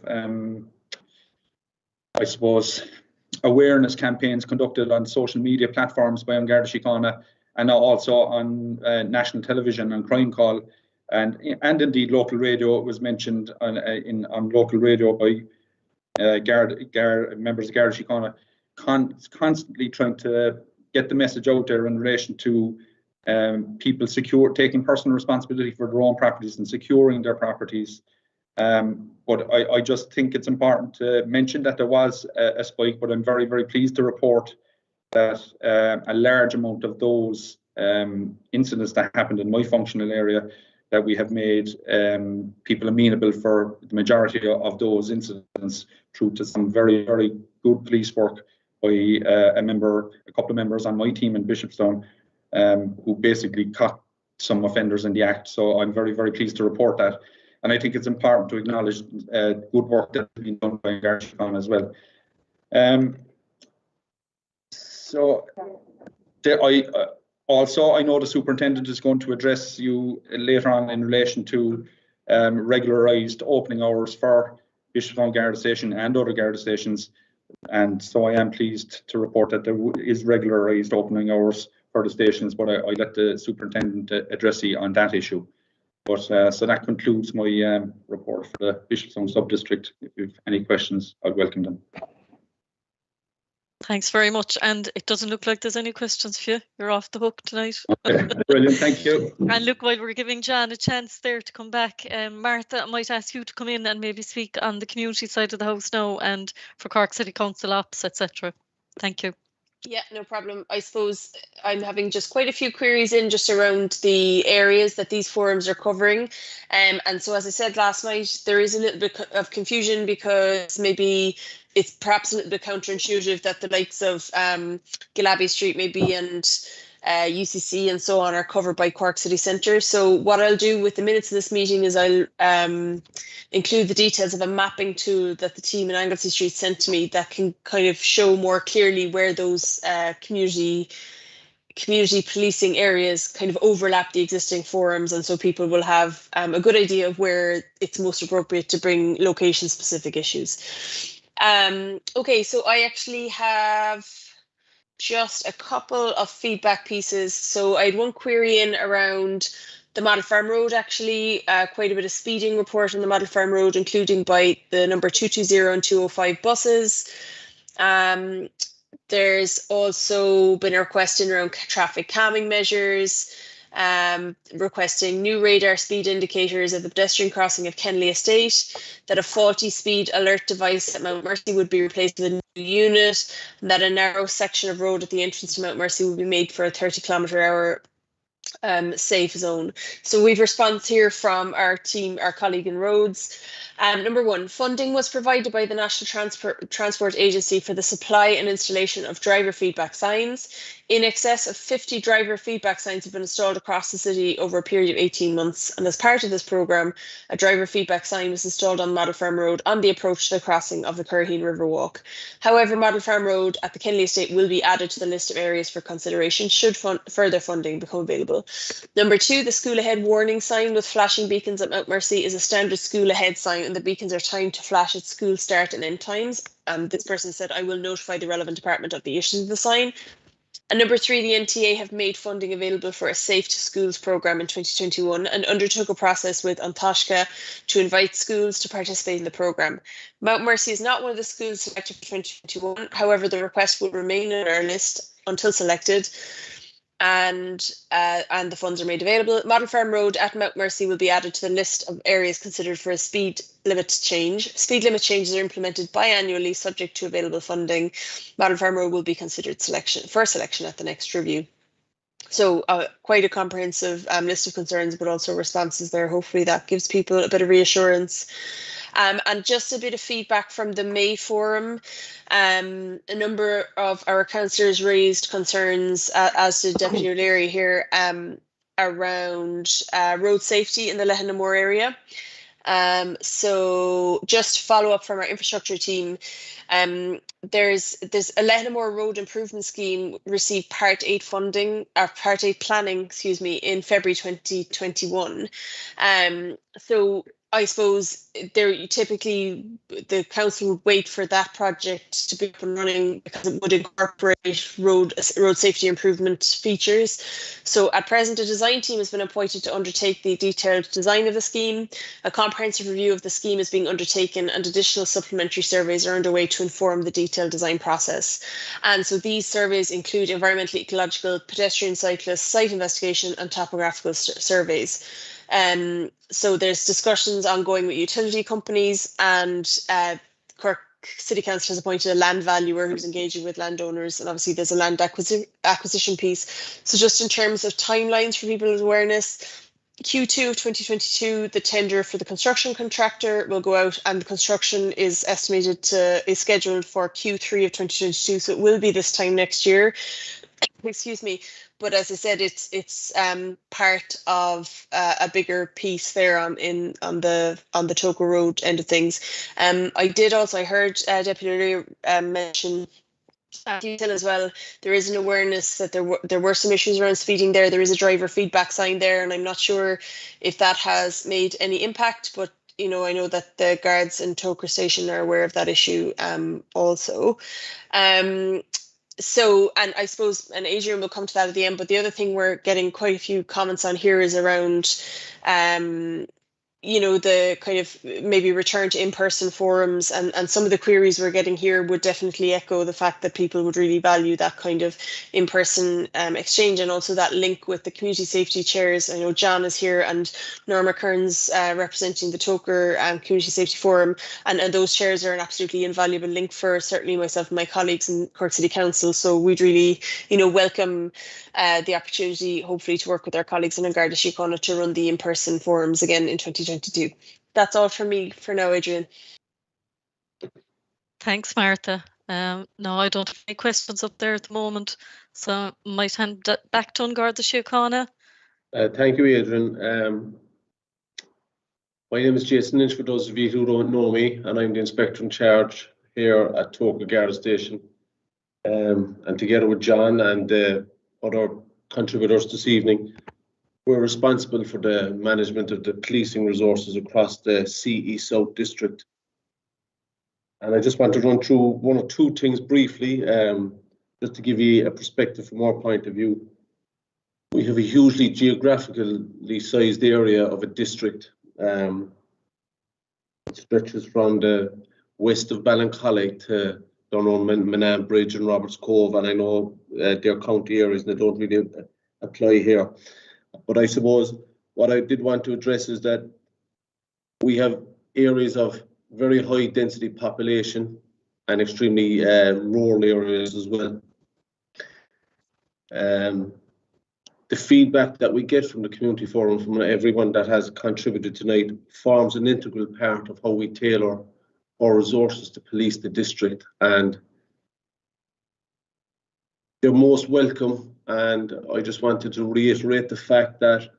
I suppose, awareness campaigns conducted on social media platforms by Garda Síochána and also on national television and Crime Call, and indeed local radio. It was mentioned on local radio by members of Garda Síochána, constantly trying to get the message out there in relation to people taking personal responsibility for their own properties and securing their properties. But I just think it's important to mention that there was a spike, but I'm very, very pleased to report that a large amount of those incidents that happened in my functional area, that we have made people amenable for the majority of those incidents through to some very, very good police work by a couple of members on my team in Bishopstown, who basically caught some offenders in the act. So I'm very, very pleased to report that. And I think it's important to acknowledge good work that's been done by Garda Síochána as well. I know the superintendent is going to address you later on in relation to regularised opening hours for Bishopstown Garda Station and other Garda stations. And so I am pleased to report that there is regularised opening hours for the stations, but I let the superintendent address you on that issue. But so that concludes my report for the Bishopstown sub-district. If you have any questions, I'd welcome them. Thanks very much. And it doesn't look like there's any questions for you. You're off the hook tonight. Okay, brilliant, thank you. And look, while we're giving Jan a chance there to come back, Martha, I might ask you to come in and maybe speak on the community side of the house now and for Cork City Council ops, etc. Thank you. Yeah, no problem. I suppose I'm having just quite a few queries in just around the areas that these forums are covering. And so, as I said last night, there is a little bit of confusion because maybe it's perhaps a little bit counterintuitive that the likes of Gillaby Street maybe and UCC and so on are covered by Cork City Centre. So what I'll do with the minutes of this meeting is I'll include the details of a mapping tool that the team in Anglesey Street sent to me that can kind of show more clearly where those community policing areas kind of overlap the existing forums, and so people will have a good idea of where it's most appropriate to bring location specific issues. Okay, so I actually have just a couple of feedback pieces. So I had one query in around the Model Farm Road, actually, quite a bit of speeding report on the Model Farm Road, including by the number 220 and 205 buses. There's also been a request in around traffic calming measures, requesting new radar speed indicators at the pedestrian crossing of Kenley Estate, that a faulty speed alert device at Mount Mercy would be replaced with a new unit, and that a narrow section of road at the entrance to Mount Mercy would be made for a 30-kilometre-hour safe zone. So we've response here from our team, our colleague in roads. Number one, funding was provided by the National Transport Agency for the supply and installation of driver feedback signs. In excess of 50 driver feedback signs have been installed across the city over a period of 18 months. And as part of this programme, a driver feedback sign was installed on Model Farm Road on the approach to the crossing of the Curraheen River Walk. However, Model Farm Road at the Kenley Estate will be added to the list of areas for consideration should further funding become available. Number two, the school ahead warning sign with flashing beacons at Mount Mercy is a standard school ahead sign, and the beacons are timed to flash at school start and end times. This person said, I will notify the relevant department of the issue of the sign. And number three, the NTA have made funding available for a Safe to Schools programme in 2021 and undertook a process with Antashka to invite schools to participate in the programme. Mount Mercy is not one of the schools selected for 2021. However, the request will remain on our list until selected, and the funds are made available. Model Farm Road at Mount Mercy will be added to the list of areas considered for a speed limit change. Speed limit changes are implemented biannually subject to available funding. Model Farm Road will be considered for selection at the next review. So quite a comprehensive list of concerns, but also responses there. Hopefully that gives people a bit of reassurance. And just a bit of feedback from the May Forum. A number of our councillors raised concerns, as did Deputy O'Leary here, around road safety in the Lehanamore area. So just to follow up from our infrastructure team, there's a Lehanamore Road Improvement Scheme received Part 8 funding, or Part 8 planning, excuse me, in February 2021. So I suppose typically the council would wait for that project to be up and running because it would incorporate road safety improvement features. So at present, a design team has been appointed to undertake the detailed design of the scheme. A comprehensive review of the scheme is being undertaken, and additional supplementary surveys are underway to inform the detailed design process. And so these surveys include environmental, ecological, pedestrian, cyclist, site investigation and topographical surveys. So there's discussions ongoing with utility companies, and Cork City Council has appointed a land valuer who's engaging with landowners, and obviously there's a land acquisition piece. So just in terms of timelines for people's awareness, Q2 of 2022, the tender for the construction contractor will go out, and the construction is scheduled for Q3 of 2022, so it will be this time next year. Excuse me. But as I said, it's part of a bigger piece there on the Toco Road end of things. I heard Deputy O'Leary mention detail as well. There is an awareness that there were some issues around speeding there. There is a driver feedback sign there, and I'm not sure if that has made any impact, but I know that the guards in Toker Station are aware of that issue also. So, and I suppose, and Adrian will come to that at the end, but the other thing we're getting quite a few comments on here is around, the kind of maybe return to in-person forums, and some of the queries we're getting here would definitely echo the fact that people would really value that kind of in-person exchange, and also that link with the community safety chairs. I know John is here and Norma Kearns representing the Toker Community Safety Forum, and those chairs are an absolutely invaluable link for certainly myself and my colleagues in Cork City Council. So we'd really, welcome the opportunity, hopefully, to work with our colleagues in Garda Síochána to run the in-person forums again in 2022. That's all from me for now, Adrian. Thanks, Martha. No, I don't have any questions up there at the moment, so might hand that back to Garda Síochána. Thank you, Adrian. My name is Jason Lynch, for those of you who don't know me, and I'm the Inspector in Charge here at Cork Garda Station. And together with John and other contributors this evening, we're responsible for the management of the policing resources across the CE South District. And I just want to run through one or two things briefly, just to give you a perspective from our point of view. We have a hugely geographically sized area of a district. It stretches from the west of Ballincollig to down on Mckenna Bridge and Roberts Cove, and I know they're county areas and they don't really apply here. But I suppose what I did want to address is that we have areas of very high density population and extremely rural areas as well. The feedback that we get from the community forum, from everyone that has contributed tonight, forms an integral part of how we tailor our resources to police the district, and they're most welcome. And I just wanted to reiterate the fact that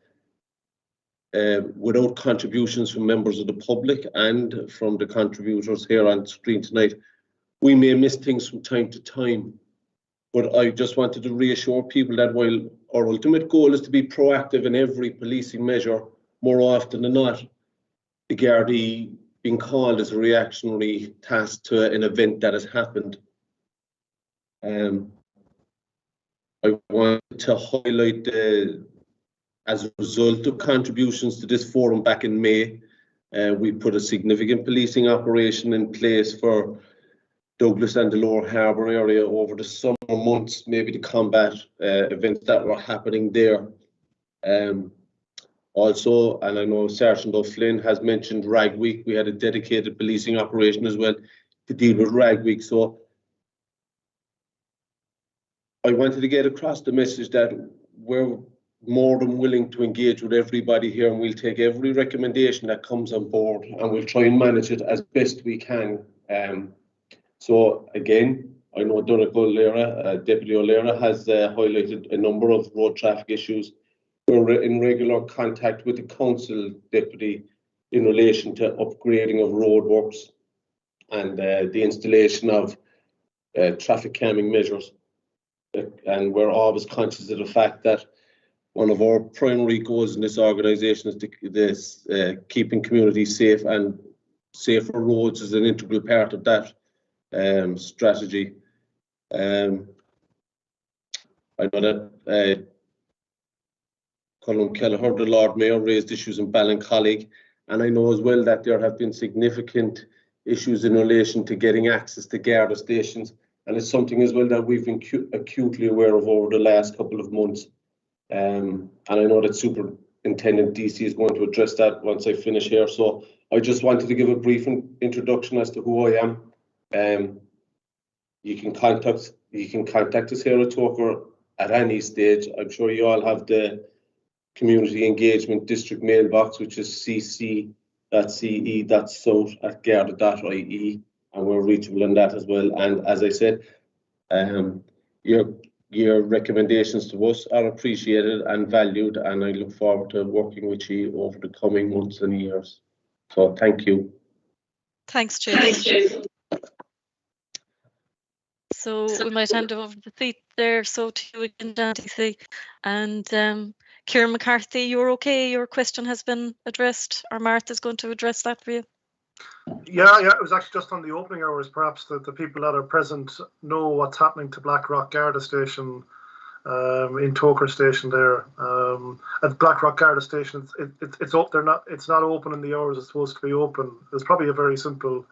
without contributions from members of the public and from the contributors here on screen tonight, we may miss things from time to time. But I just wanted to reassure people that while our ultimate goal is to be proactive in every policing measure, more often than not, the Gardaí being called as a reactionary task to an event that has happened. I wanted to highlight as a result of contributions to this forum back in May, we put a significant policing operation in place for Douglas and the Lower Harbour area over the summer months, maybe to combat events that were happening there. Also, and I know Sergeant O'Flynn has mentioned Rag Week, we had a dedicated policing operation as well to deal with Rag Week. So I wanted to get across the message that we're more than willing to engage with everybody here, and we'll take every recommendation that comes on board and we'll try and manage it as best we can. So again, I know Deputy O'Leary has highlighted a number of road traffic issues. We're in regular contact with the council deputy in relation to upgrading of roadworks and the installation of traffic calming measures. And we're always conscious of the fact that one of our primary goals in this organisation is keeping communities safe, and safer roads is an integral part of that strategy. I know that Colin Kelleher, the Lord Mayor, raised issues in Ballincollig, and I know as well that there have been significant issues in relation to getting access to Garda stations, and it's something as well that we've been acutely aware of over the last couple of months. And I know that Superintendent DC is going to address that once I finish here. So I just wanted to give a brief introduction as to who I am. You can contact us here at Toker at any stage. I'm sure you all have the community engagement district mailbox, which is cc.ce.south@garda.ie, and we're reachable in that as well. And as I said, your recommendations to us are appreciated and valued, and I look forward to working with you over the coming months and years. So thank you. Thanks, Jason. So we might hand over the seat there. So to you again, DC. And Kieran McCarthy, you're okay? Your question has been addressed, or Martha's going to address that for you? Yeah, it was actually just on the opening hours. Perhaps the people that are present know what's happening to Blackrock Garda Station in Toker Station there. At Blackrock Garda Station, it's up. It's not open in the hours it's supposed to be open. There's probably a very simple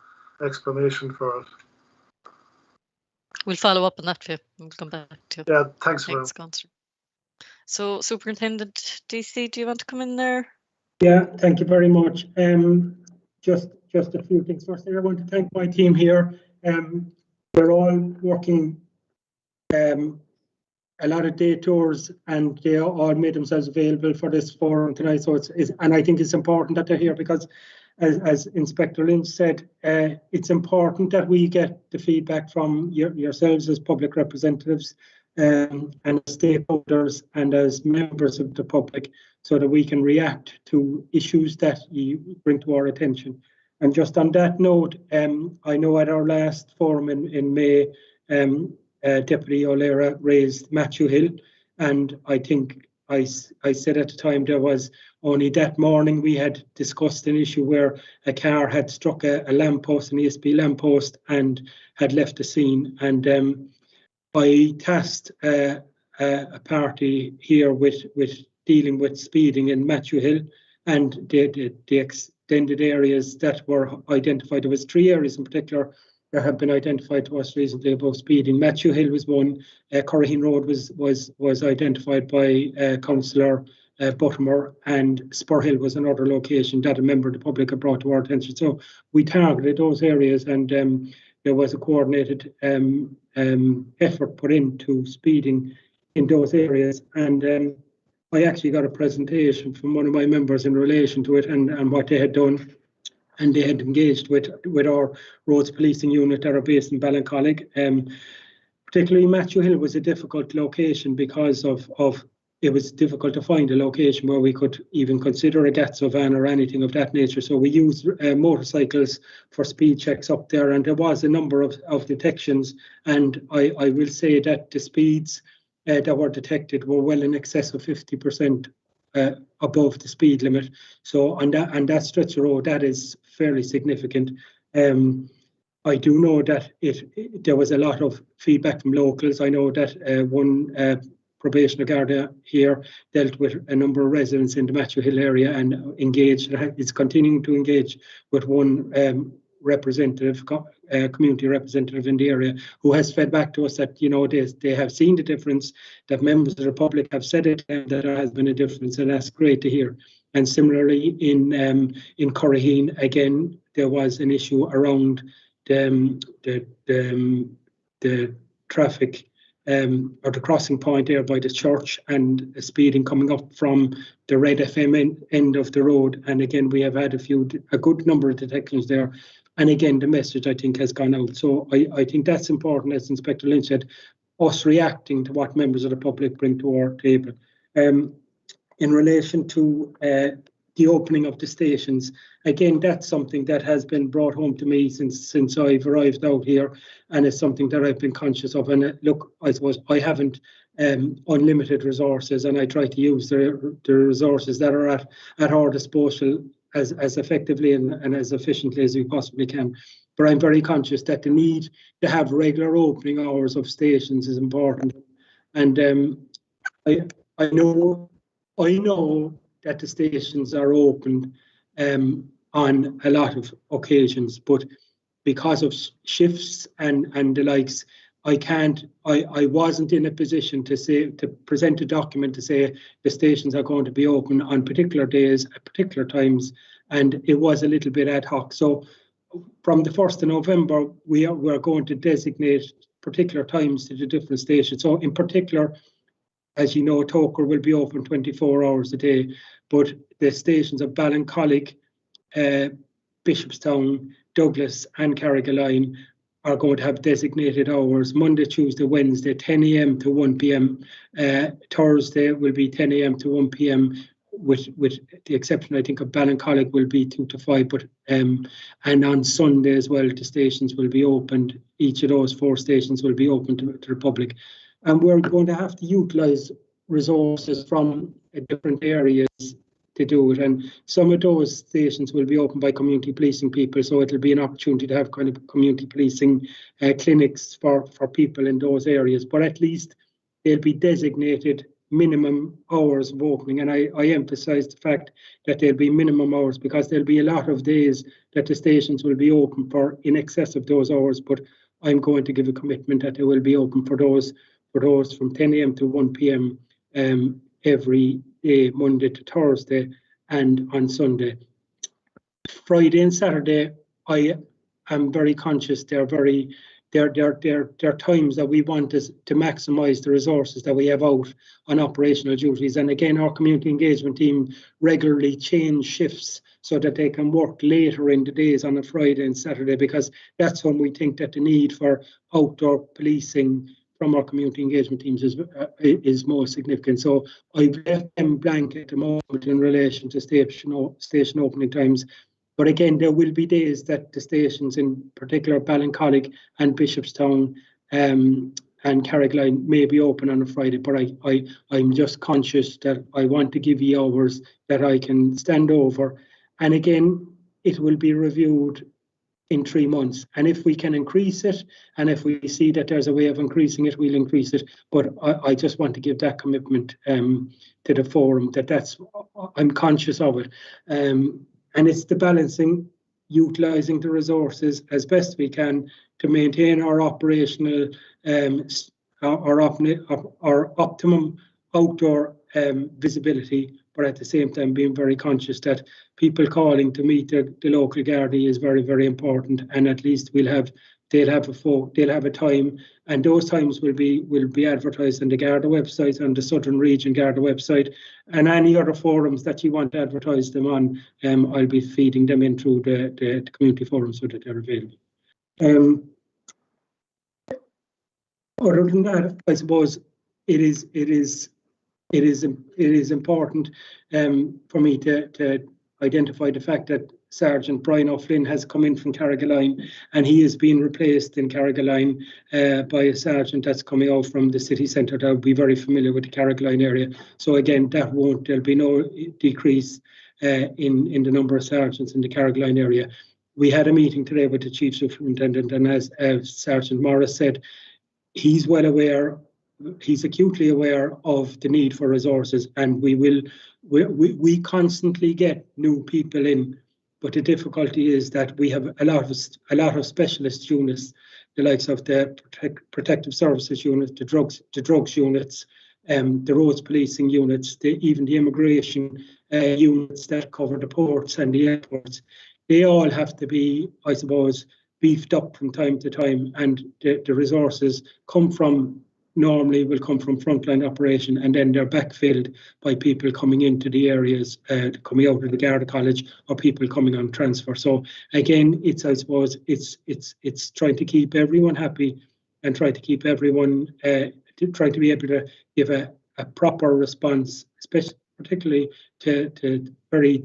explanation for it. We'll follow up on that for you. We'll come back to it. Yeah, thanks. Councillor. So, Superintendent DC, do you want to come in there? Yeah, thank you very much. Just a few things. Firstly, I want to thank my team here. We're all working a lot of day tours, and they all made themselves available for this forum tonight. So and I think it's important that they're here, because as Inspector Lynch said, it's important that we get the feedback from yourselves as public representatives and as stakeholders and as members of the public, so that we can react to issues that you bring to our attention. And just on that note, I know at our last forum in May, Deputy O'Leary raised Matthew Hill, and I think I said at the time there was only that morning we had discussed an issue where a car had struck a lamppost, an ESB lamppost, and had left the scene. And I tasked a party here with dealing with speeding in Matthew Hill, and the extended areas that were identified. There was 3 areas in particular that have been identified to us recently about speeding. Matthew Hill was one. Corraheen Road was identified by Councillor Buttimer, and Spur Hill was another location that a member of the public had brought to our attention. So we targeted those areas, and there was a coordinated effort put into speeding in those areas. And I actually got a presentation from one of my members in relation to it and what they had done. And they had engaged with our roads policing unit that are based in Ballincollig. Particularly Matthew Hill was a difficult location because of it was difficult to find a location where we could even consider a Gatso van or anything of that nature. So we used motorcycles for speed checks up there, and there was a number of detections. And I will say that the speeds that were detected were well in excess of 50% above the speed limit. So on that stretch of road, that is fairly significant. I do know that there was a lot of feedback from locals. I know that one probationer guard here dealt with a number of residents in the Matthew Hill area and is continuing to engage with one representative, community representative in the area, who has fed back to us that, you know, they have seen the difference, that members of the public have said it, and that there has been a difference, and that's great to hear. And similarly in Corraheen, again, there was an issue around the traffic or the crossing point there by the church, and speeding coming up from the Red FM end of the road. And again, we have had a good number of detections there. And again, the message, I think, has gone out. So I think that's important, as Inspector Lynch said, us reacting to what members of the public bring to our table. In relation to the opening of the stations, again, that's something that has been brought home to me since I've arrived out here, and it's something that I've been conscious of. And look, I suppose I haven't unlimited resources, and I try to use the resources that are at our disposal as effectively and as efficiently as we possibly can. But I'm very conscious that the need to have regular opening hours of stations is important. And I know that the stations are open on a lot of occasions, but because of shifts and the likes, I wasn't in a position to present a document to say the stations are going to be open on particular days at particular times, and it was a little bit ad hoc. So from the 1st of November, we're going to designate particular times to the different stations. So in particular, as you know, Toker will be open 24 hours a day, but the stations of Ballincollig, Bishopstown, Douglas and Carrigaline are going to have designated hours: Monday, Tuesday, Wednesday, 10 a.m. to 1 p.m. Thursday will be 10 a.m. to 1 p.m. with the exception, I think, of Ballincollig will be 2 to 5. But and on Sunday as well, the stations will be opened. Each of those 4 stations will be open to the public, and we're going to have to utilise resources from different areas to do it. And some of those stations will be open by community policing people, so it'll be an opportunity to have kind of community policing clinics for people in those areas. But at least they'll be designated minimum hours of opening, and I emphasise the fact that there'll be minimum hours, because there'll be a lot of days that the stations will be open for in excess of those hours. But I'm going to give a commitment that they will be open for those from 10 a.m. to 1 p.m. Every day, Monday to Thursday, and on Sunday. Friday and Saturday, I am very conscious they're times that we want us to maximise the resources that we have out on operational duties. And again, our community engagement team regularly change shifts so that they can work later in the days on a Friday and Saturday, because that's when we think that the need for outdoor policing from our community engagement teams is more significant. So I've left them blank at the moment in relation to station opening times. But again, there will be days that the stations, in particular Ballincollig and Bishopstown and Carrigaline, may be open on a Friday. But I'm just conscious that I want to give you hours that I can stand over. And again, it will be reviewed in 3 months. And if we can increase it, and if we see that there's a way of increasing it, we'll increase it. But I just want to give that commitment to the forum, I'm conscious of it. And it's the balancing, utilising the resources as best we can to maintain our operational, our optimum outdoor visibility, but at the same time being very conscious that people calling to meet the local Gardaí is very, very important. And at least they'll have a time, and those times will be advertised on the Garda website, on the Southern Region Garda website, and any other forums that you want to advertise them on. I'll be feeding them in through the community forum so that they're available. Other than that, I suppose it is important for me to identify the fact that Sergeant Brian O'Flynn has come in from Carrigaline, and he is being replaced in Carrigaline by a sergeant that's coming out from the city centre that will be very familiar with the Carrigaline area. So again, there'll be no decrease in the number of sergeants in the Carrigaline area. We had a meeting today with the Chief Superintendent, and as Sergeant Morris said, he's acutely aware of the need for resources, and we constantly get new people in. But the difficulty is that we have a lot of specialist units, the likes of the protective services unit, the drugs units, the roads policing units, even the immigration units that cover the ports and the airports. They all have to be, I suppose, beefed up from time to time, and the resources normally will come from frontline operation, and then they're backfilled by people coming into the areas, coming out of the Garda College, or people coming on transfer. So again, I suppose it's trying to keep everyone happy and try to keep everyone try to be able to give a proper response, especially particularly to very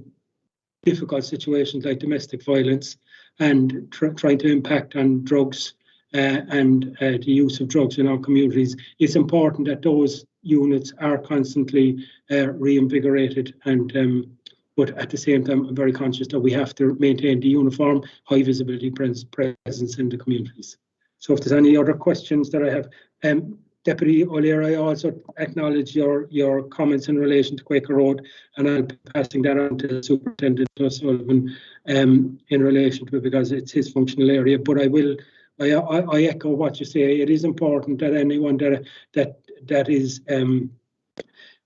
difficult situations like domestic violence, and trying to impact on drugs and the use of drugs in our communities. It's important that those units are constantly reinvigorated, and but at the same time, I'm very conscious that we have to maintain the uniform, high visibility presence in the communities. So if there's any other questions that I have, Deputy O'Leary, I also acknowledge your comments in relation to Quaker Road, and I'll be passing that on to Superintendent O'Sullivan in relation to it, because it's his functional area. But I echo what you say. It is important that anyone that is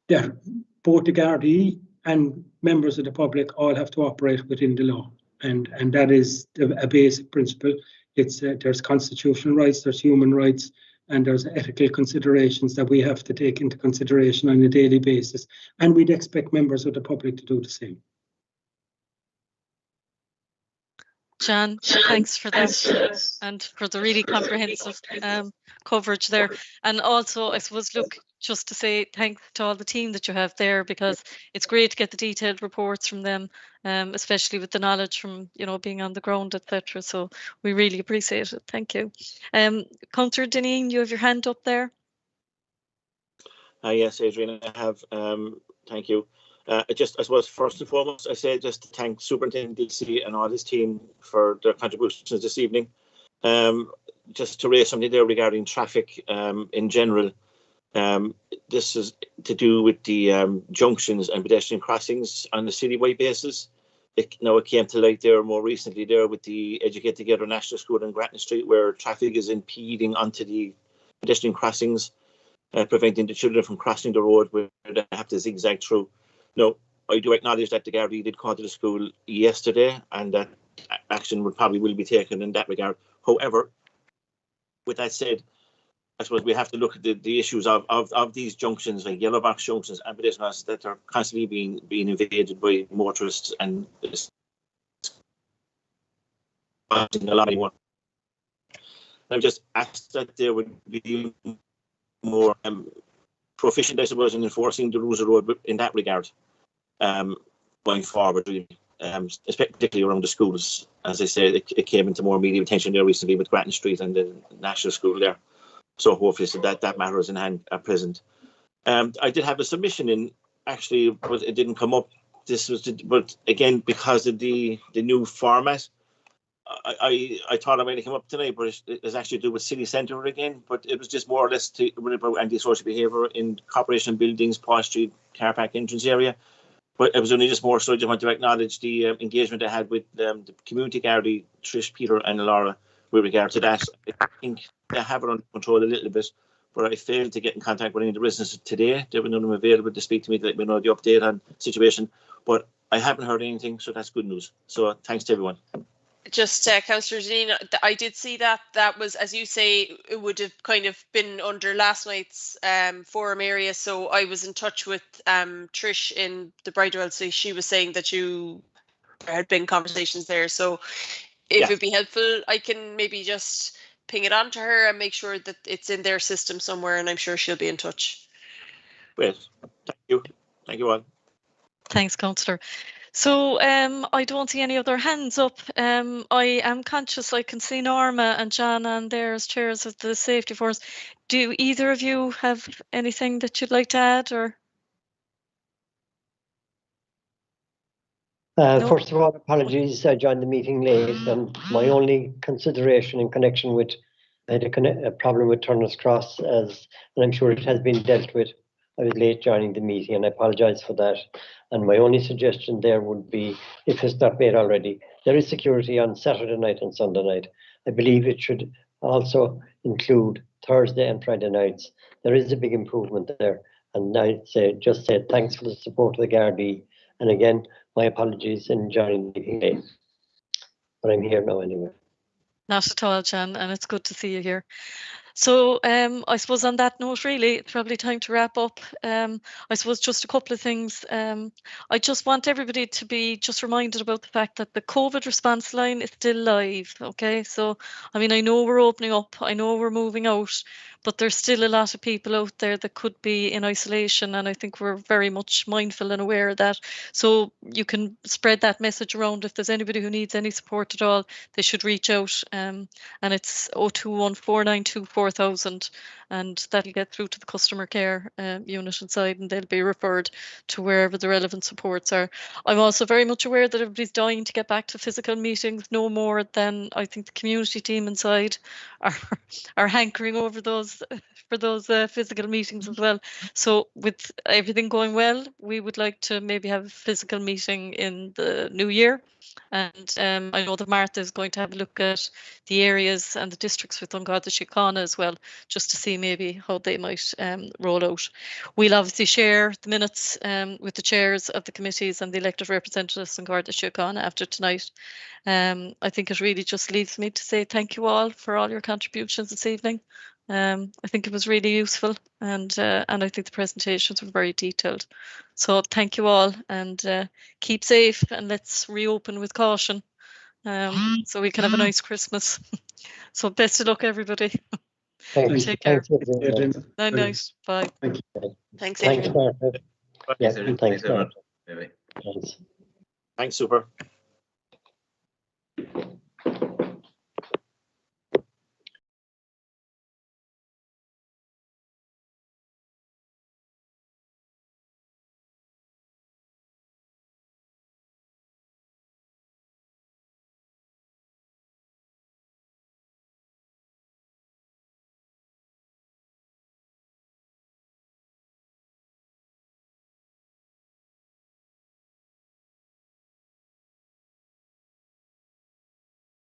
that both the Gardaí and members of the public all have to operate within the law, and that is a basic principle. There's constitutional rights, there's human rights, and there's ethical considerations that we have to take into consideration on a daily basis, and we'd expect members of the public to do the same. John, thanks for that and for the really comprehensive coverage there. And also, I suppose, look, just to say thanks to all the team that you have there, because it's great to get the detailed reports from them, especially with the knowledge from, being on the ground, etc. So we really appreciate it. Thank you. Councillor Dineen, you have your hand up there. Yes, Adrian, I have. Thank you. I suppose, first and foremost, I say just to thank Superintendent DC and all his team for their contributions this evening. Just to raise something there regarding traffic in general. This is to do with the junctions and pedestrian crossings on the citywide basis. It came to light there more recently there with the Educate Together National School in Grattan Street, where traffic is impeding onto the pedestrian crossings, preventing the children from crossing the road where they have to zigzag through. No, I do acknowledge that the Gardaí did call to the school yesterday, and that action will be taken in that regard. However, with that said, I suppose we have to look at the issues of these junctions, like yellow box junctions and pedestrian crossings, that are constantly being invaded by motorists and causing a lot more. I just asked that there would be more proficient, I suppose, in enforcing the rules of the road in that regard, going forward, really, particularly around the schools. As I said, it came into more media attention there recently with Grattan Street and the National School there. So hopefully that matter is in hand at present. I did have a submission in, actually, but it didn't come up. But again, because of the new format, I thought I might have come up tonight, but it's actually to do with city centre again. But it was just more or less about antisocial behaviour in corporation buildings, Paul Street, car park entrance area. But it was only just more so I just want to acknowledge the engagement I had with the community guardie, Trish, Peter and Laura with regard to that. I think they have it under control a little bit, but I failed to get in contact with any of the residents today. There were none of them available to speak to me to let me know the update on the situation. But I haven't heard anything, so that's good news. So thanks to everyone. Just Councillor Janine, I did see that was, as you say, it would have kind of been under last night's forum area. So I was in touch with Trish in the Bridewell. So she was saying that there had been conversations there. So if it'd be helpful, I can maybe just ping it on to her and make sure that it's in their system somewhere, and I'm sure she'll be in touch. Great. Thank you. Thank you all. Thanks, Councillor. So I don't see any other hands up. I am conscious I can see Norma and John on there as chairs of the safety force. Do either of you have anything that you'd like to add, or? No? First of all, apologies, I joined the meeting late, and my only consideration in connection with, I had a problem with Turner's Cross, and I'm sure it has been dealt with. I was late joining the meeting and I apologise for that. And my only suggestion there would be, if it's not made already, there is security on Saturday night and Sunday night. I believe it should also include Thursday and Friday nights. There is a big improvement there. And I'd just say thanks for the support of the Gardaí. And again, my apologies in joining the meeting late. But I'm here now anyway. Not at all, John, and it's good to see you here. So I suppose on that note, really, it's probably time to wrap up. I suppose just a couple of things. I just want everybody to be just reminded about the fact that the COVID response line is still live, okay? So, I mean, I know we're opening up, I know we're moving out, but there's still a lot of people out there that could be in isolation, and I think we're very much mindful and aware of that. So you can spread that message around. If there's anybody who needs any support at all, they should reach out, and it's 021-492-4000, and that'll get through to the customer care unit inside, and they'll be referred to wherever the relevant supports are. I'm also very much aware that everybody's dying to get back to physical meetings, no more than I think the community team inside are hankering over those for those physical meetings as well. So with everything going well, we would like to maybe have a physical meeting in the new year. And I know that Martha is going to have a look at the areas and the districts with Garda Síochána as well, just to see maybe how they might roll out. We'll obviously share the minutes with the chairs of the committees and the elected representatives in Garda Síochána after tonight. I think it really just leaves me to say thank you all for all your contributions this evening. I think it was really useful, and I think the presentations were very detailed. So thank you all, and keep safe, and let's reopen with caution, so we can have a nice Christmas. So best of luck, everybody. Thanks. Take care. Thanks, Night night. Bye. Thank you. Thanks, Thanks, Adrian. Martha. Yeah, thanks, Martha. Thanks, super.